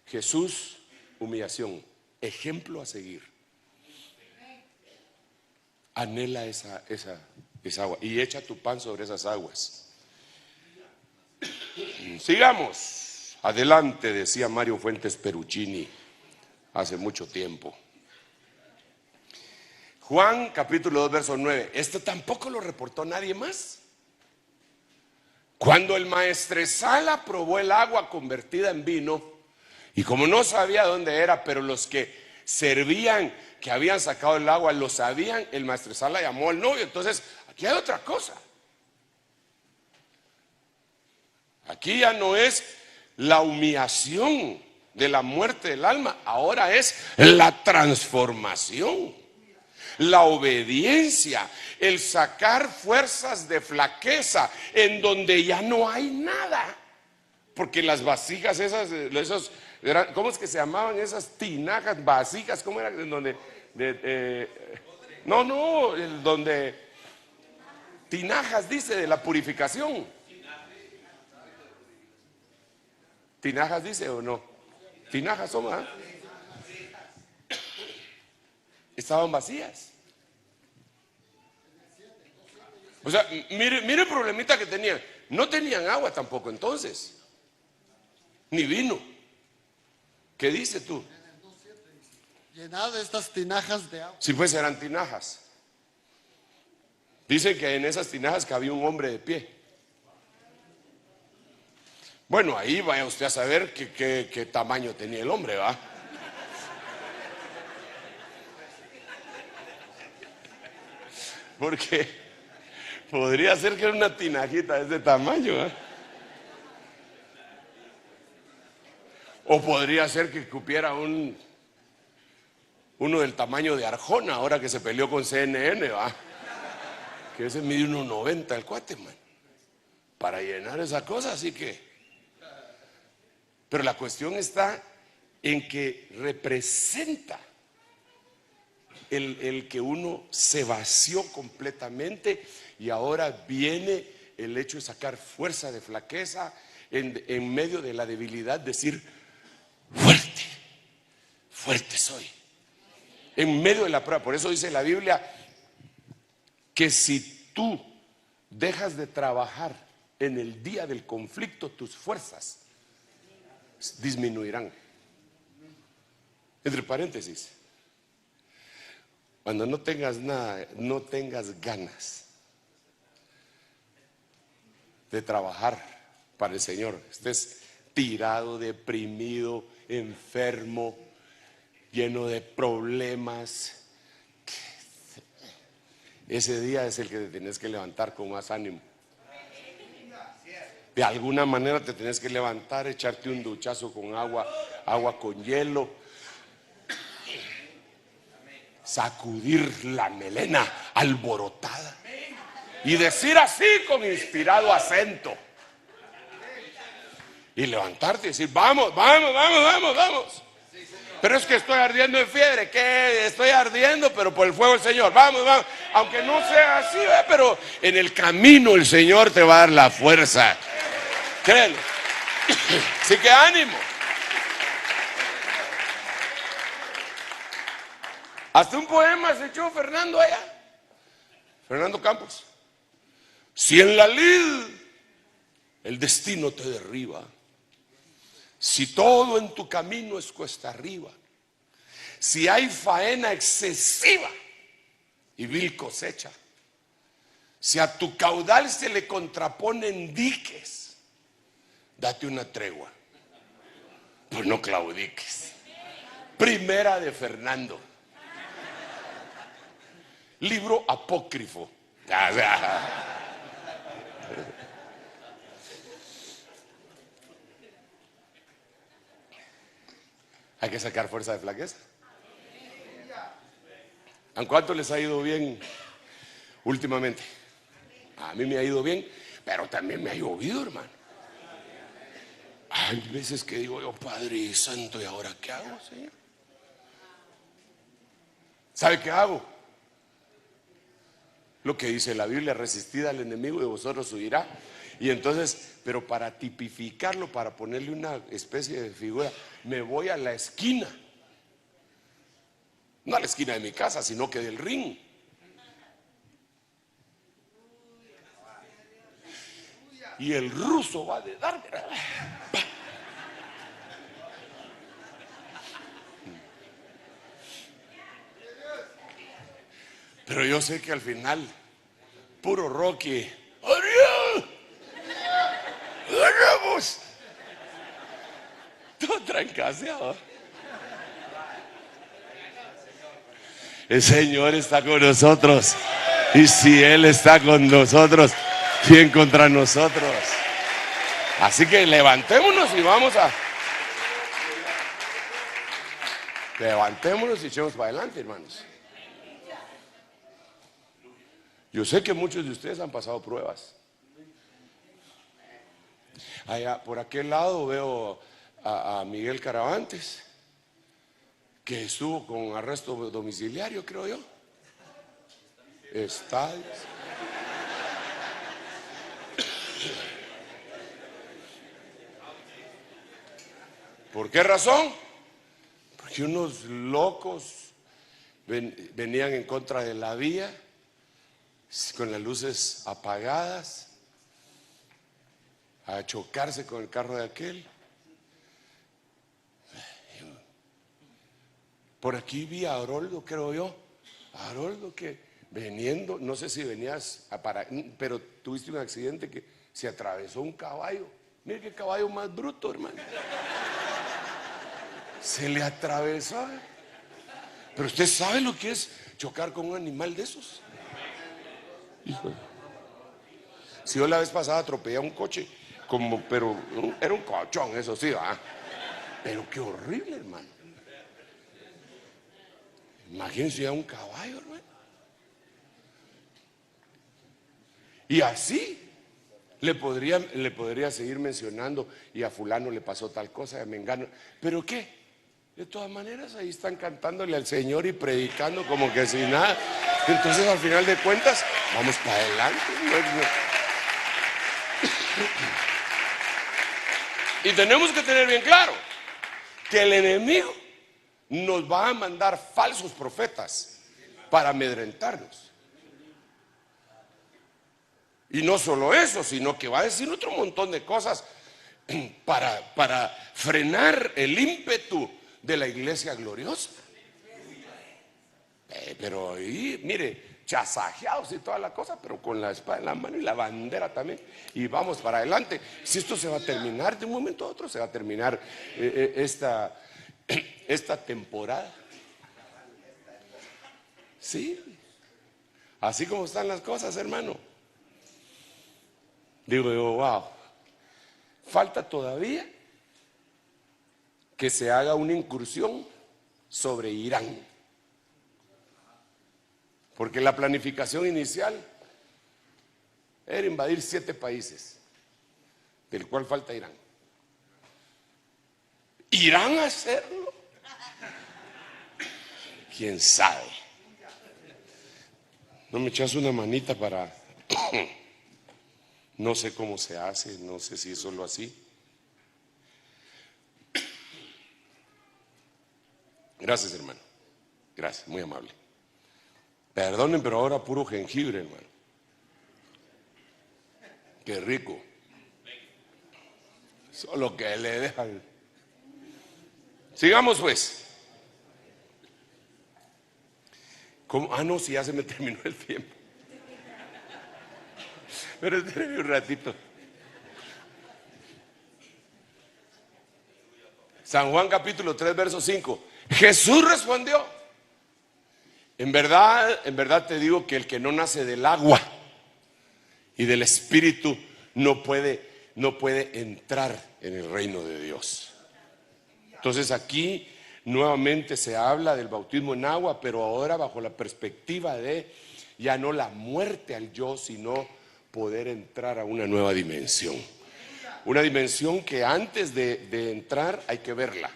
Jesús, humillación, ejemplo a seguir. Anhela esa agua y echa tu pan sobre esas aguas. Sigamos adelante, decía Mario Fuentes Peruchini hace mucho tiempo. Juan capítulo 2 verso 9. Esto tampoco lo reportó nadie más. Cuando el maestresala probó el agua convertida en vino, y como no sabía dónde era, pero los que servían, que habían sacado el agua, lo sabían, el maestresala llamó al novio. Entonces, aquí hay otra cosa. Aquí ya no es la humillación de la muerte del alma, ahora es la transformación, la obediencia, el sacar fuerzas de flaqueza en donde ya no hay nada. Porque las vasijas esas, ¿cómo es que se llamaban esas tinajas, vasijas? ¿Cómo era? En donde, donde tinajas dice de la purificación. Tinajas dice o no. Tinajas son, ¿ah? Estaban vacías. O sea, mire el problemita que tenían. No tenían agua tampoco entonces, ni vino. ¿Qué dice tú? Llenad estas tinajas de agua. Si pues eran tinajas. Dice que en esas tinajas cabía un hombre de pie. Bueno, ahí vaya usted a saber qué tamaño tenía el hombre, ¿va? Porque podría ser que era una tinajita de ese tamaño, ¿va? O podría ser que cupiera uno del tamaño de Arjona, ahora que se peleó con CNN, ¿va? Que ese mide 1.90 el cuate, man, para llenar esa cosa, así que. Pero la cuestión está en que representa el que uno se vació completamente y ahora viene el hecho de sacar fuerza de flaqueza en medio de la debilidad, decir fuerte, fuerte soy. En medio de la prueba. Por eso dice la Biblia que si tú dejas de trabajar en el día del conflicto, tus fuerzas disminuirán. Entre paréntesis, cuando no tengas nada, no tengas ganas de trabajar para el Señor, estés tirado, deprimido, enfermo, lleno de problemas, ese día es el que te tienes que levantar con más ánimo. De alguna manera te tienes que levantar, echarte un duchazo con agua con hielo, sacudir la melena alborotada y decir así con inspirado acento y levantarte y decir vamos, vamos, vamos, vamos, vamos. Pero es que estoy ardiendo en fiebre. ¿Qué? Estoy ardiendo, pero por el fuego del Señor. Vamos, vamos. Aunque no sea así, pero en el camino el Señor te va a dar la fuerza. Créelo. Así que ánimo. Hasta un poema se echó Fernando allá. Fernando Campos. Si en la lid el destino te derriba, si todo en tu camino es cuesta arriba, si hay faena excesiva y vil cosecha, si a tu caudal se le contraponen diques, date una tregua, pues no claudiques. Primera de Fernando, libro apócrifo. Hay que sacar fuerza de flaqueza. ¿A cuánto les ha ido bien últimamente? A mí me ha ido bien, pero también me ha llovido, hermano. Hay veces que digo yo, Padre Santo, ¿y ahora qué hago, Señor? ¿Sabe qué hago? Lo que dice la Biblia: resistid al enemigo y vosotros huirá. Y entonces, pero para tipificarlo, para ponerle una especie de figura, me voy a la esquina. No a la esquina de mi casa, sino que del ring. Y el ruso va de dar. Pero yo sé que al final, puro Rocky. ¡Ariel! ¡Ganamos! Todo trancaseado. El Señor está con nosotros. Y si Él está con nosotros, ¿quién contra nosotros? Así que levantémonos y vamos a... Levantémonos y echemos para adelante, hermanos. Yo sé que muchos de ustedes han pasado pruebas. Allá por aquel lado veo a Miguel Caravantes, que estuvo con arresto domiciliario, creo yo. Está. ¿Por qué razón? Porque unos locos venían en contra de la vía, con las luces apagadas, a chocarse con el carro de aquel. Por aquí vi a Haroldo, creo yo. A Haroldo que veniendo, no sé si venías pero tuviste un accidente que se atravesó un caballo. Mire qué caballo más bruto, hermano. Se le atravesó. Pero usted sabe lo que es chocar con un animal de esos. Hijo. Si yo la vez pasada atropellé a un coche, pero era un cochón, eso sí, ¿verdad? Pero qué horrible, hermano. Imagínense a un caballo, hermano. Y así le podría seguir mencionando, y a fulano le pasó tal cosa, a mengano. ¿Pero qué? De todas maneras ahí están cantándole al Señor y predicando como que sin nada. Entonces al final de cuentas vamos para adelante. Y tenemos que tener bien claro que el enemigo nos va a mandar falsos profetas para amedrentarnos. Y no solo eso, sino que va a decir otro montón de cosas para frenar el ímpetu de la iglesia gloriosa. Pero ahí, mire, chasajeados y toda la cosa, pero con la espada en la mano y la bandera también. Y vamos para adelante. Si esto se va a terminar, de un momento a otro se va a terminar esta temporada. Sí, así como están las cosas, hermano. Digo yo, wow, falta todavía que se haga una incursión sobre Irán, porque la planificación inicial era invadir 7 países, del cual falta Irán. ¿Irán a hacerlo? ¿Quién sabe? ¿No me echas una manita para... No sé cómo se hace, no sé si es solo así. Gracias, hermano. Gracias, muy amable. Perdonen, pero ahora puro jengibre, hermano. Qué rico. Solo que le dejan. Sigamos pues. ¿Cómo? Ah, no, si ya se me terminó el tiempo. Pero espérenme un ratito. San Juan capítulo 3, verso 5. Jesús respondió: en verdad te digo que el que no nace del agua y del Espíritu no puede entrar en el reino de Dios. Entonces aquí nuevamente se habla del bautismo en agua, pero ahora bajo la perspectiva de ya no la muerte al yo, sino poder entrar a una nueva dimensión. Una dimensión que antes de entrar hay que verla.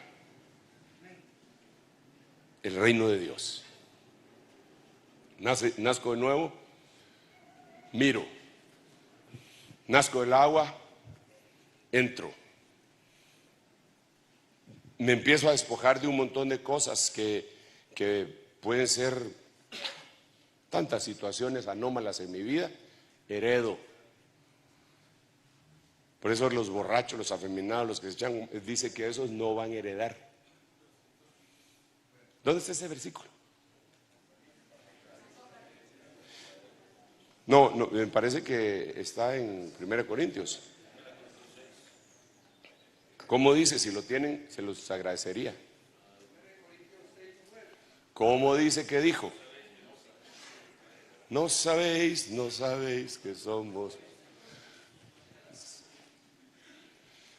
El reino de Dios. Nazco de nuevo, miro, nazco del agua, entro. Me empiezo a despojar de un montón de cosas que pueden ser tantas situaciones anómalas en mi vida, heredo. Por eso los borrachos, los afeminados, los que se echan, dice que esos no van a heredar. ¿Dónde está ese versículo? No, me parece que está en 1 Corintios. ¿Cómo dice? Si lo tienen, se los agradecería. ¿Cómo dice que dijo? No sabéis que somos.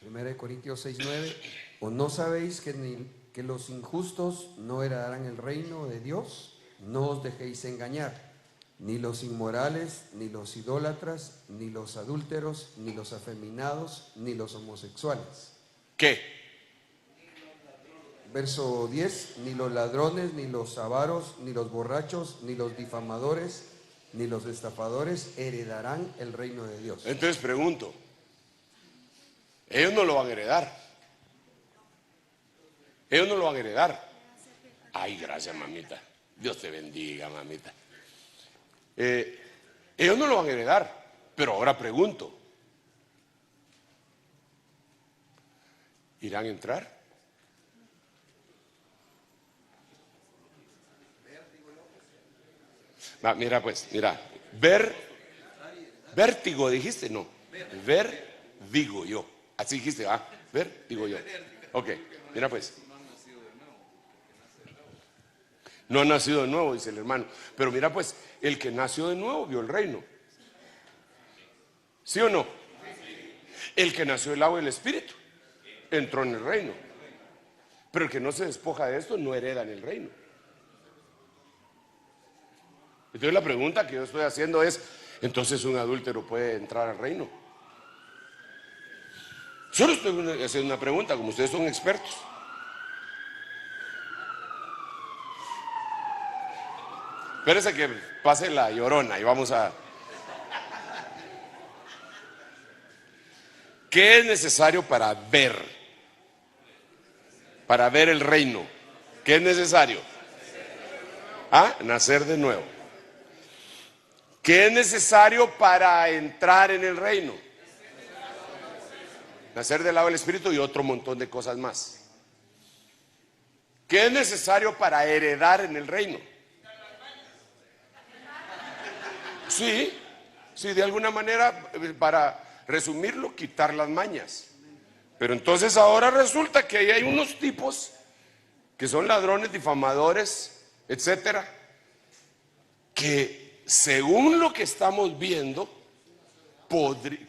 1 Corintios 6:9. ¿O no sabéis que los injustos no heredarán el reino de Dios? No os dejéis engañar. Ni los inmorales, ni los idólatras, ni los adúlteros, ni los afeminados, ni los homosexuales. ¿Qué? Verso 10. Ni los ladrones, ni los avaros, ni los borrachos, ni los difamadores, ni los estafadores heredarán el reino de Dios. Entonces pregunto, ellos no lo van a heredar. Ellos no lo van a heredar. Ay, gracias, mamita. Dios te bendiga, mamita. Ellos no lo van a heredar. Pero ahora pregunto, ¿irán a entrar? Mira pues, mira. Vértigo dijiste, no. Digo yo. Así dijiste, digo yo. Ok, mira pues. No ha nacido de nuevo, dice el hermano. Pero mira pues, el que nació de nuevo vio el reino. ¿Sí o no? El que nació del agua y del espíritu entró en el reino. Pero el que no se despoja de esto no hereda en el reino. Entonces la pregunta que yo estoy haciendo es, ¿entonces un adúltero puede entrar al reino? Solo estoy haciendo una pregunta, como ustedes son expertos. Espérese que pase la llorona y vamos a... ¿Qué es necesario para ver? Para ver el reino. ¿Qué es necesario? Nacer de nuevo. ¿Qué es necesario para entrar en el reino? Nacer del agua del espíritu y otro montón de cosas más. ¿Qué es necesario para heredar en el reino? Sí, de alguna manera, para resumirlo, quitar las mañas. Pero entonces ahora resulta que ahí hay unos tipos que son ladrones, difamadores, etcétera, que según lo que estamos viendo,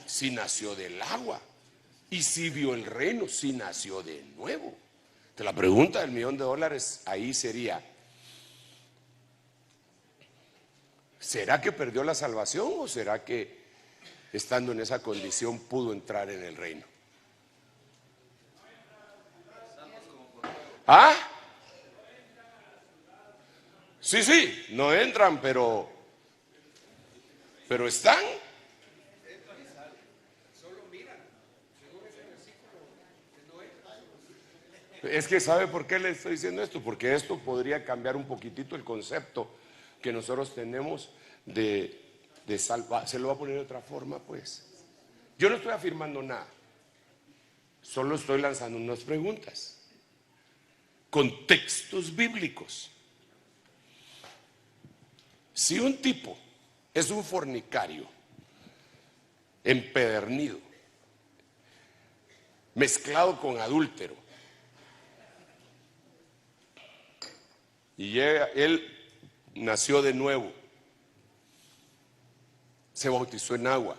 si nació del agua y si vio el reino, si nació de nuevo. Entonces la pregunta del $1.000.000 ahí sería, ¿será que perdió la salvación o será que estando en esa condición pudo entrar en el reino? Sí, no entran, pero están. Es que ¿sabe por qué le estoy diciendo esto? Porque esto podría cambiar un poquitito el concepto que nosotros tenemos de salvar. Se lo voy a poner de otra forma, pues. Yo no estoy afirmando nada, solo estoy lanzando unas preguntas con textos bíblicos. Si un tipo es un fornicario, empedernido, mezclado con adúltero, y él nació de nuevo, se bautizó en agua,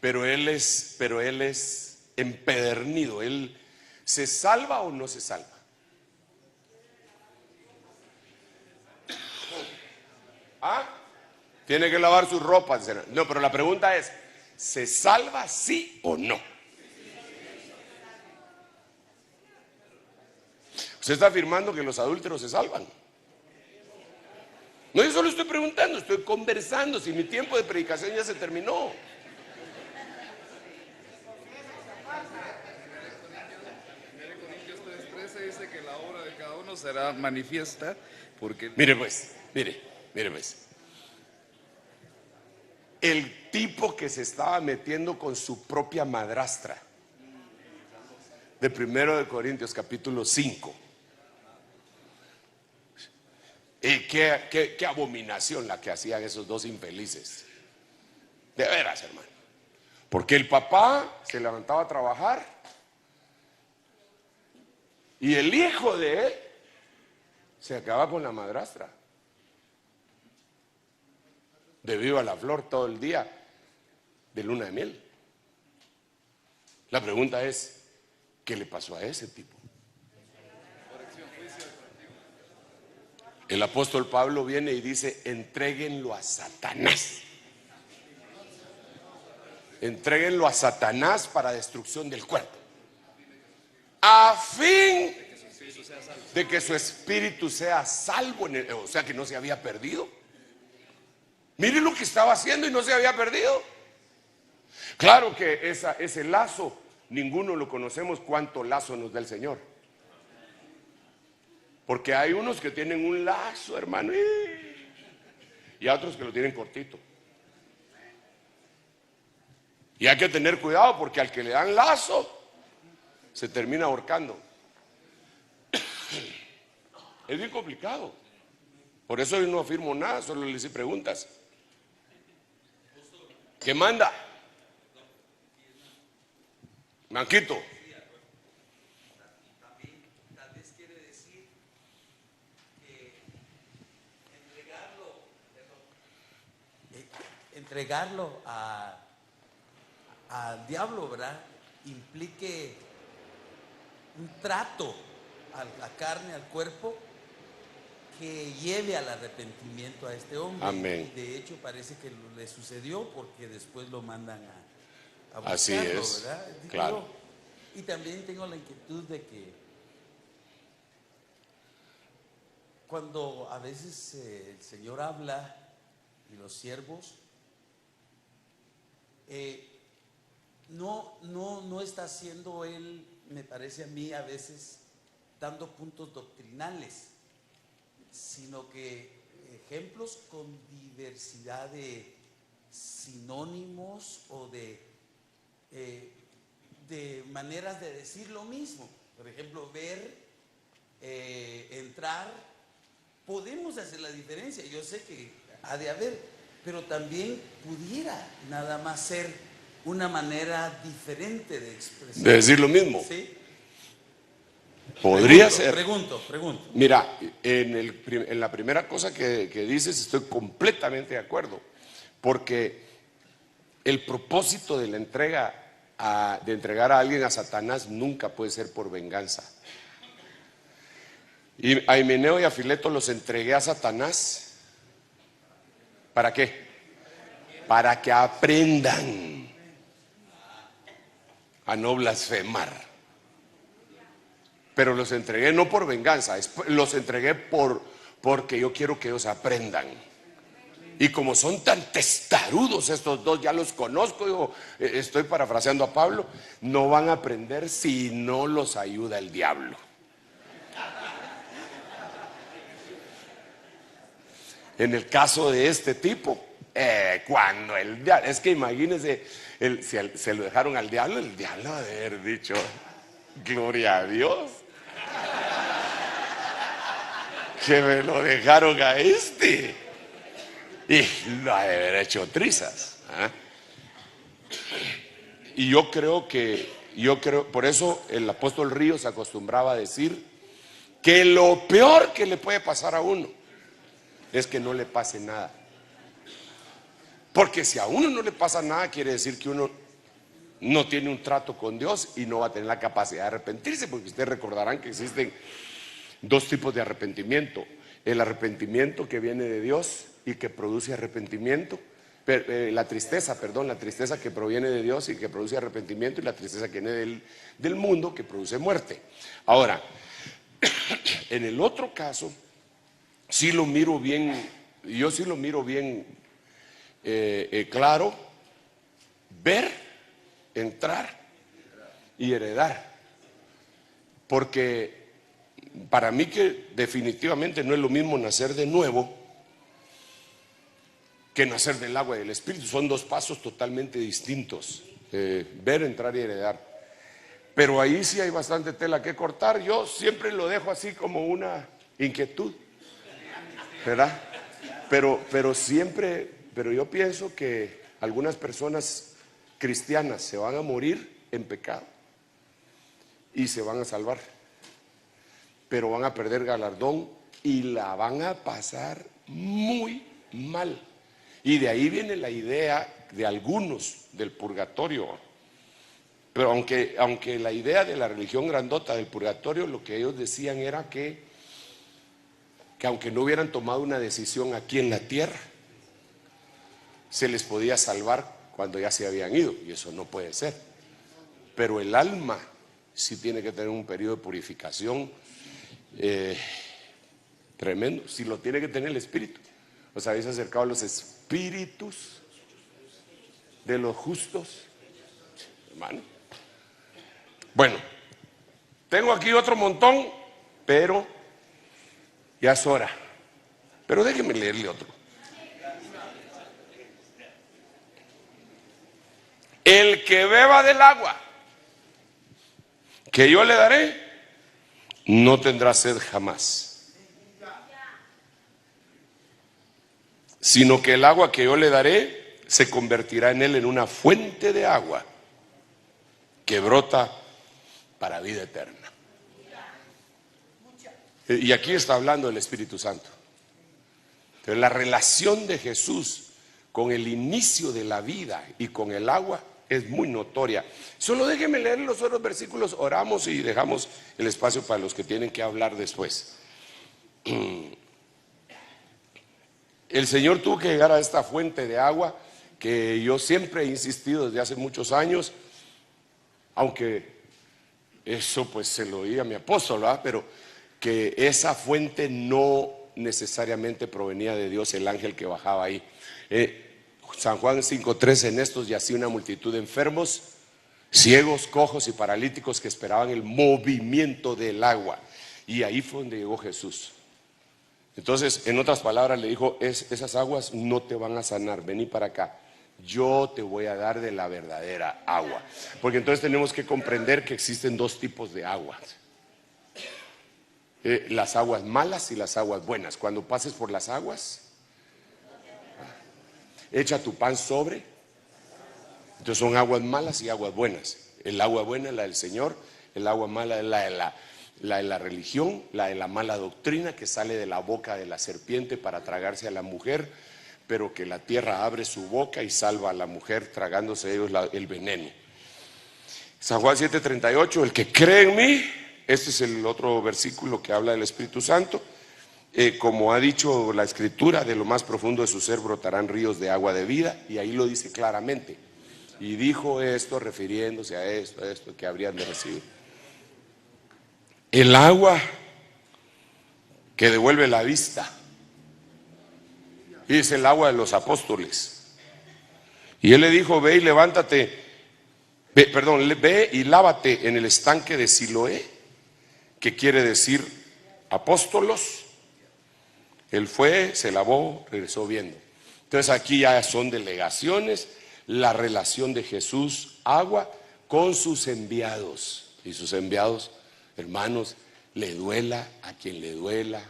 pero él es empedernido, ¿él se salva o no se salva? Tiene que lavar sus ropas. No, pero la pregunta es, ¿se salva sí o no? Usted está afirmando que los adúlteros se salvan. No, yo solo estoy preguntando, estoy conversando, si mi tiempo de predicación ya se terminó. Corintios 3:13 dice que la obra de cada uno será manifiesta porque Mire pues. El tipo que se estaba metiendo con su propia madrastra, de 1 de Corintios capítulo 5. Qué abominación la que hacían esos dos infelices. De veras, hermano. Porque el papá se levantaba a trabajar y el hijo de él se acaba con la madrastra. De viva la flor todo el día de luna de miel. La pregunta es, ¿qué le pasó a ese tipo? El apóstol Pablo viene y dice, entréguenlo a Satanás. Entréguenlo a Satanás para destrucción del cuerpo, a fin de que su espíritu sea salvo, o sea que no se había perdido. Mire lo que estaba haciendo y no se había perdido. Claro que ese lazo, ninguno lo conocemos cuánto lazo nos da el Señor. Porque hay unos que tienen un lazo, hermano, y otros que lo tienen cortito. Y hay que tener cuidado porque al que le dan lazo, se termina ahorcando. Es bien complicado. Por eso yo no afirmo nada, solo le hice preguntas. ¿Qué manda? Manquito. Tal vez quiere decir que entregarlo al diablo, ¿verdad? Implique un trato a la carne, al cuerpo, que lleve al arrepentimiento a este hombre. Amén. Y de hecho parece que le sucedió porque después lo mandan a buscarlo, Así es, ¿verdad? claro. Y también tengo la inquietud de que cuando a veces el Señor habla y los siervos no está haciendo Él, me parece a mí, a veces dando puntos doctrinales, sino que ejemplos con diversidad de sinónimos o de maneras de decir lo mismo. Por ejemplo, ver, entrar, podemos hacer la diferencia. Yo sé que ha de haber, pero también pudiera nada más ser una manera diferente de expresar. De decir lo mismo. ¿Sí? Podría ser. Pregunto. Mira, en la primera cosa que dices estoy completamente de acuerdo, porque el propósito de la entrega, de entregar a alguien a Satanás nunca puede ser por venganza. Y a Himeneo y a Fileto los entregué a Satanás. ¿Para qué? Para que aprendan a no blasfemar. Pero los entregué no por venganza, los entregué porque yo quiero que ellos aprendan. Y como son tan testarudos estos dos, ya los conozco, yo estoy parafraseando a Pablo, no van a aprender si no los ayuda el diablo. En el caso de este tipo, cuando el diablo, es que imagínense, se lo dejaron al diablo, el diablo ha de haber dicho, gloria a Dios, que me lo dejaron a este. Y lo ha de haber hecho trizas. Y yo creo, por eso el apóstol Ríos acostumbraba a decir que lo peor que le puede pasar a uno es que no le pase nada. Porque si a uno no le pasa nada, quiere decir que uno no tiene un trato con Dios y no va a tener la capacidad de arrepentirse, porque ustedes recordarán que existen dos tipos de arrepentimiento: el arrepentimiento que viene de Dios y que produce arrepentimiento, la tristeza que proviene de Dios y que produce arrepentimiento, y la tristeza que viene del mundo, que produce muerte. Ahora, en el otro caso sí lo miro bien yo sí lo miro bien claro: ver, entrar y heredar. Porque para mí que definitivamente no es lo mismo nacer de nuevo que nacer del agua y del Espíritu. Son dos pasos totalmente distintos, ver, entrar y heredar. Pero ahí sí hay bastante tela que cortar. Yo siempre lo dejo así como una inquietud, ¿verdad? Pero siempre, pero yo pienso que algunas personas cristianas se van a morir en pecado y se van a salvar, pero van a perder galardón y la van a pasar muy mal. Y de ahí viene la idea de algunos del purgatorio. Pero aunque la idea de la religión grandota del purgatorio, lo que ellos decían era que aunque no hubieran tomado una decisión aquí en la tierra, se les podía salvar cuando ya se habían ido, y eso no puede ser. Pero el alma sí tiene que tener un periodo de purificación tremendo, si lo tiene que tener el espíritu. ¿Os habéis acercado a los espíritus de los justos, hermano? Bueno, tengo aquí otro montón, pero ya es hora. Pero déjenme leerle otro. El que beba del agua que yo le daré, no tendrá sed jamás, sino que el agua que yo le daré se convertirá en él en una fuente de agua que brota para vida eterna. Y aquí está hablando el Espíritu Santo. Entonces, la relación de Jesús con el inicio de la vida y con el agua es muy notoria. Solo déjenme leer los otros versículos, oramos y dejamos el espacio para los que tienen que hablar después. El Señor tuvo que llegar a esta fuente de agua que yo siempre he insistido desde hace muchos años, aunque eso pues se lo oía a mi apóstol, ¿verdad? Pero que esa fuente no necesariamente provenía de Dios, el ángel que bajaba ahí. San Juan 5:13: en estos yacía una multitud de enfermos, ciegos, cojos y paralíticos que esperaban el movimiento del agua. Y ahí fue donde llegó Jesús. Entonces, en otras palabras, le dijo: esas aguas no te van a sanar, vení para acá, yo te voy a dar de la verdadera agua. Porque entonces tenemos que comprender que existen dos tipos de aguas: las aguas malas y las aguas buenas. Cuando pases por las aguas, echa tu pan sobre. Entonces son aguas malas y aguas buenas. El agua buena es la del Señor, el agua mala es la de la religión, la de la mala doctrina que sale de la boca de la serpiente para tragarse a la mujer, pero que la tierra abre su boca y salva a la mujer tragándose ellos el veneno. San Juan 7:38: el que cree en mí, este es el otro versículo que habla del Espíritu Santo. Como ha dicho la Escritura, de lo más profundo de su ser brotarán ríos de agua de vida, y ahí lo dice claramente. Y dijo esto refiriéndose a esto que habrían de recibir. El agua que devuelve la vista, y es el agua de los apóstoles. Y él le dijo: ve y levántate, ve y lávate en el estanque de Siloé, que quiere decir apóstolos. Él fue, se lavó, regresó viendo. Entonces aquí ya son delegaciones, la relación de Jesús, agua, con sus enviados. Y sus enviados, hermanos, le duela a quien le duela,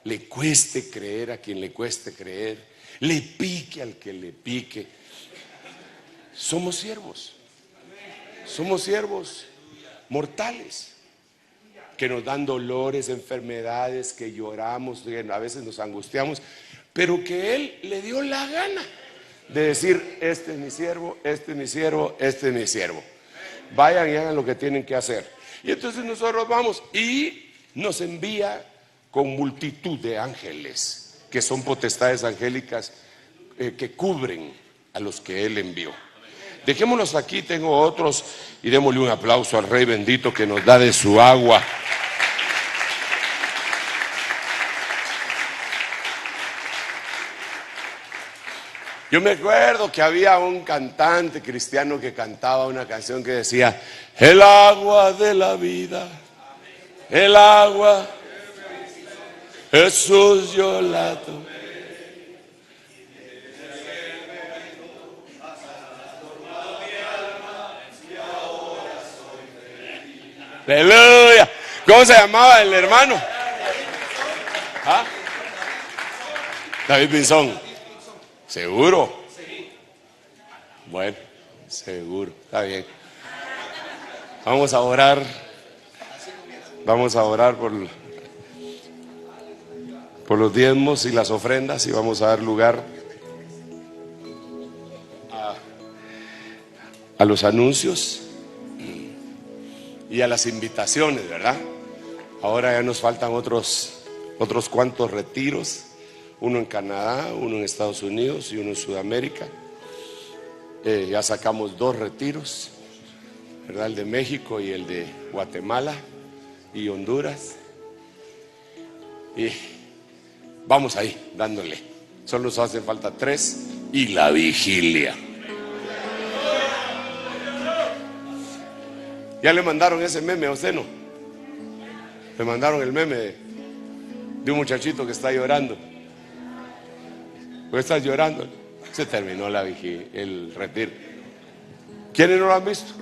le cueste creer a quien le cueste creer, le pique al que le pique. Somos siervos mortales, que nos dan dolores, enfermedades, que lloramos, que a veces nos angustiamos, pero que Él le dio la gana de decir: este es mi siervo, este es mi siervo, este es mi siervo. Vayan y hagan lo que tienen que hacer. Y entonces nosotros vamos y nos envía con multitud de ángeles, que son potestades angélicas que cubren a los que Él envió. Dejémonos aquí, tengo otros, y démosle un aplauso al Rey bendito que nos da de su agua. Yo me acuerdo que había un cantante cristiano que cantaba una canción que decía: el agua de la vida, el agua, Jesús yo la tomé. Aleluya. ¿Cómo se llamaba el hermano? ¿Ah? David Pinzón. ¿Seguro? Bueno, seguro, está bien. Vamos a orar. Vamos a orar por los diezmos y las ofrendas, y vamos a dar lugar a los anuncios y a las invitaciones, ¿verdad? Ahora ya nos faltan otros cuantos retiros. Uno en Canadá, uno en Estados Unidos y uno en Sudamérica. Ya sacamos 2 retiros, ¿verdad? El de México y el de Guatemala y Honduras. Y vamos ahí, dándole. Solo nos hacen falta 3 y la vigilia. ¿Ya le mandaron ese meme a usted, no? Le mandaron el meme de un muchachito que está llorando. ¿Por qué estás llorando? Se terminó el retiro. ¿Quiénes no lo han visto?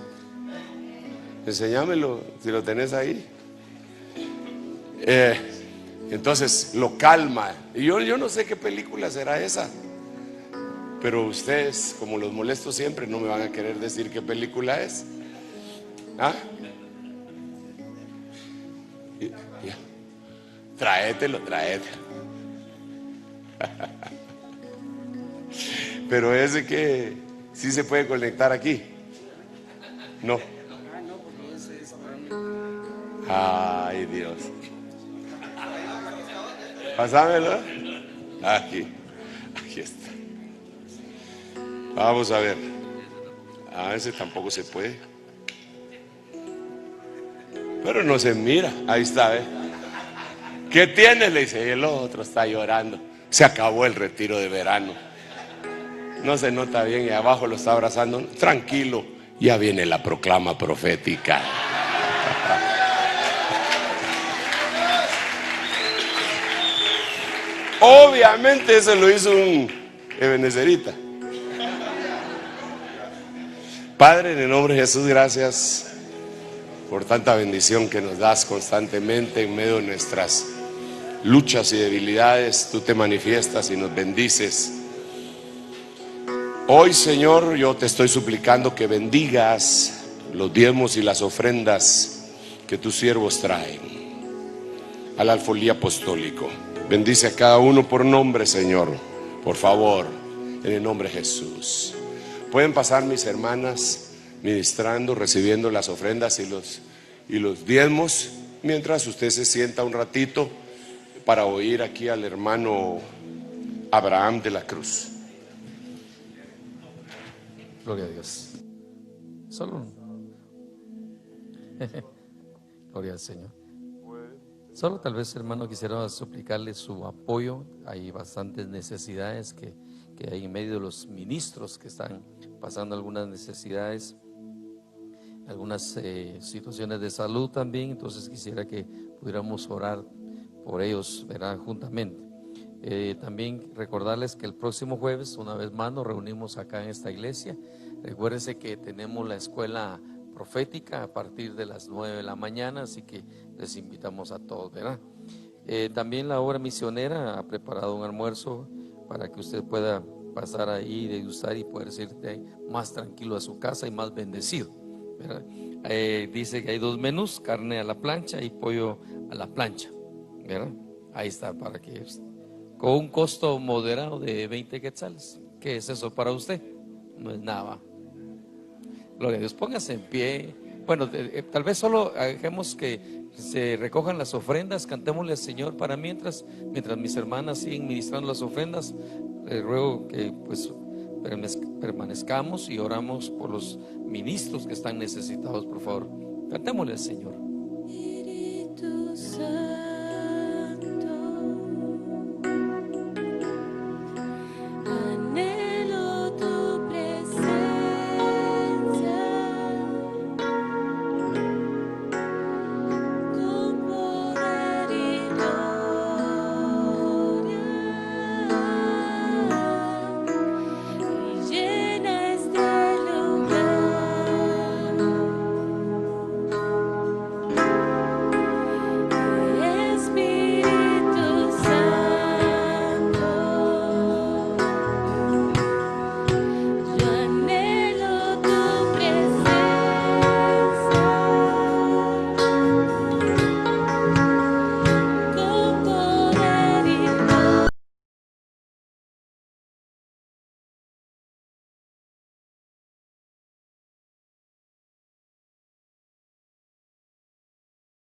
Enséñamelo si lo tenés ahí. Entonces lo calma. Y yo no sé qué película será esa, pero ustedes, como los molesto siempre, no me van a querer decir qué película es. ¿Ah? Ya. Tráetelo. Pero ese que sí se puede conectar aquí. No. Ay, Dios. Pásamelo. Aquí está. Vamos a ver. Ese tampoco se puede. Pero no se mira. Ahí está, ¿eh? ¿Qué tienes? Le dice. Y el otro está llorando. Se acabó el retiro de verano. No se nota bien y abajo lo está abrazando. Tranquilo, ya viene la proclama profética. Obviamente eso lo hizo un ebenezerita. Padre, en el nombre de Jesús, gracias por tanta bendición que nos das constantemente en medio de nuestras luchas y debilidades. Tú te manifiestas y nos bendices. Hoy, Señor, yo te estoy suplicando que bendigas los diezmos y las ofrendas que tus siervos traen al alfolí apostólico. Bendice a cada uno por nombre, Señor, por favor, en el nombre de Jesús. Pueden pasar mis hermanas ministrando, recibiendo las ofrendas y los diezmos, mientras usted se sienta un ratito para oír aquí al hermano Abraham de la Cruz. Gloria a Dios. Solo gloria al Señor. Solo tal vez, hermano, quisiera suplicarle su apoyo. Hay bastantes necesidades que hay en medio de los ministros que están pasando algunas necesidades, algunas situaciones de salud también. Entonces quisiera que pudiéramos orar por ellos, ¿verdad? Juntamente. También recordarles que el próximo jueves, una vez más, nos reunimos acá en esta iglesia. Recuérdense que tenemos la escuela profética a partir de las 9 de la mañana, así que les invitamos a todos, ¿verdad? También la obra misionera ha preparado un almuerzo para que usted pueda pasar ahí, degustar y poder irse más tranquilo a su casa y más bendecido, ¿verdad? Dice que hay 2 menús: carne a la plancha y pollo a la plancha, ¿verdad? Ahí está, para que con un costo moderado de 20 quetzales. ¿Qué es eso para usted? No es nada. Gloria a Dios. Póngase en pie. Bueno, tal vez solo dejemos que se recojan las ofrendas, cantémosle al Señor para mientras mis hermanas siguen ministrando las ofrendas. Ruego que pues permanezcamos y oramos por los ministros que están necesitados, por favor. Cantémosle al Señor.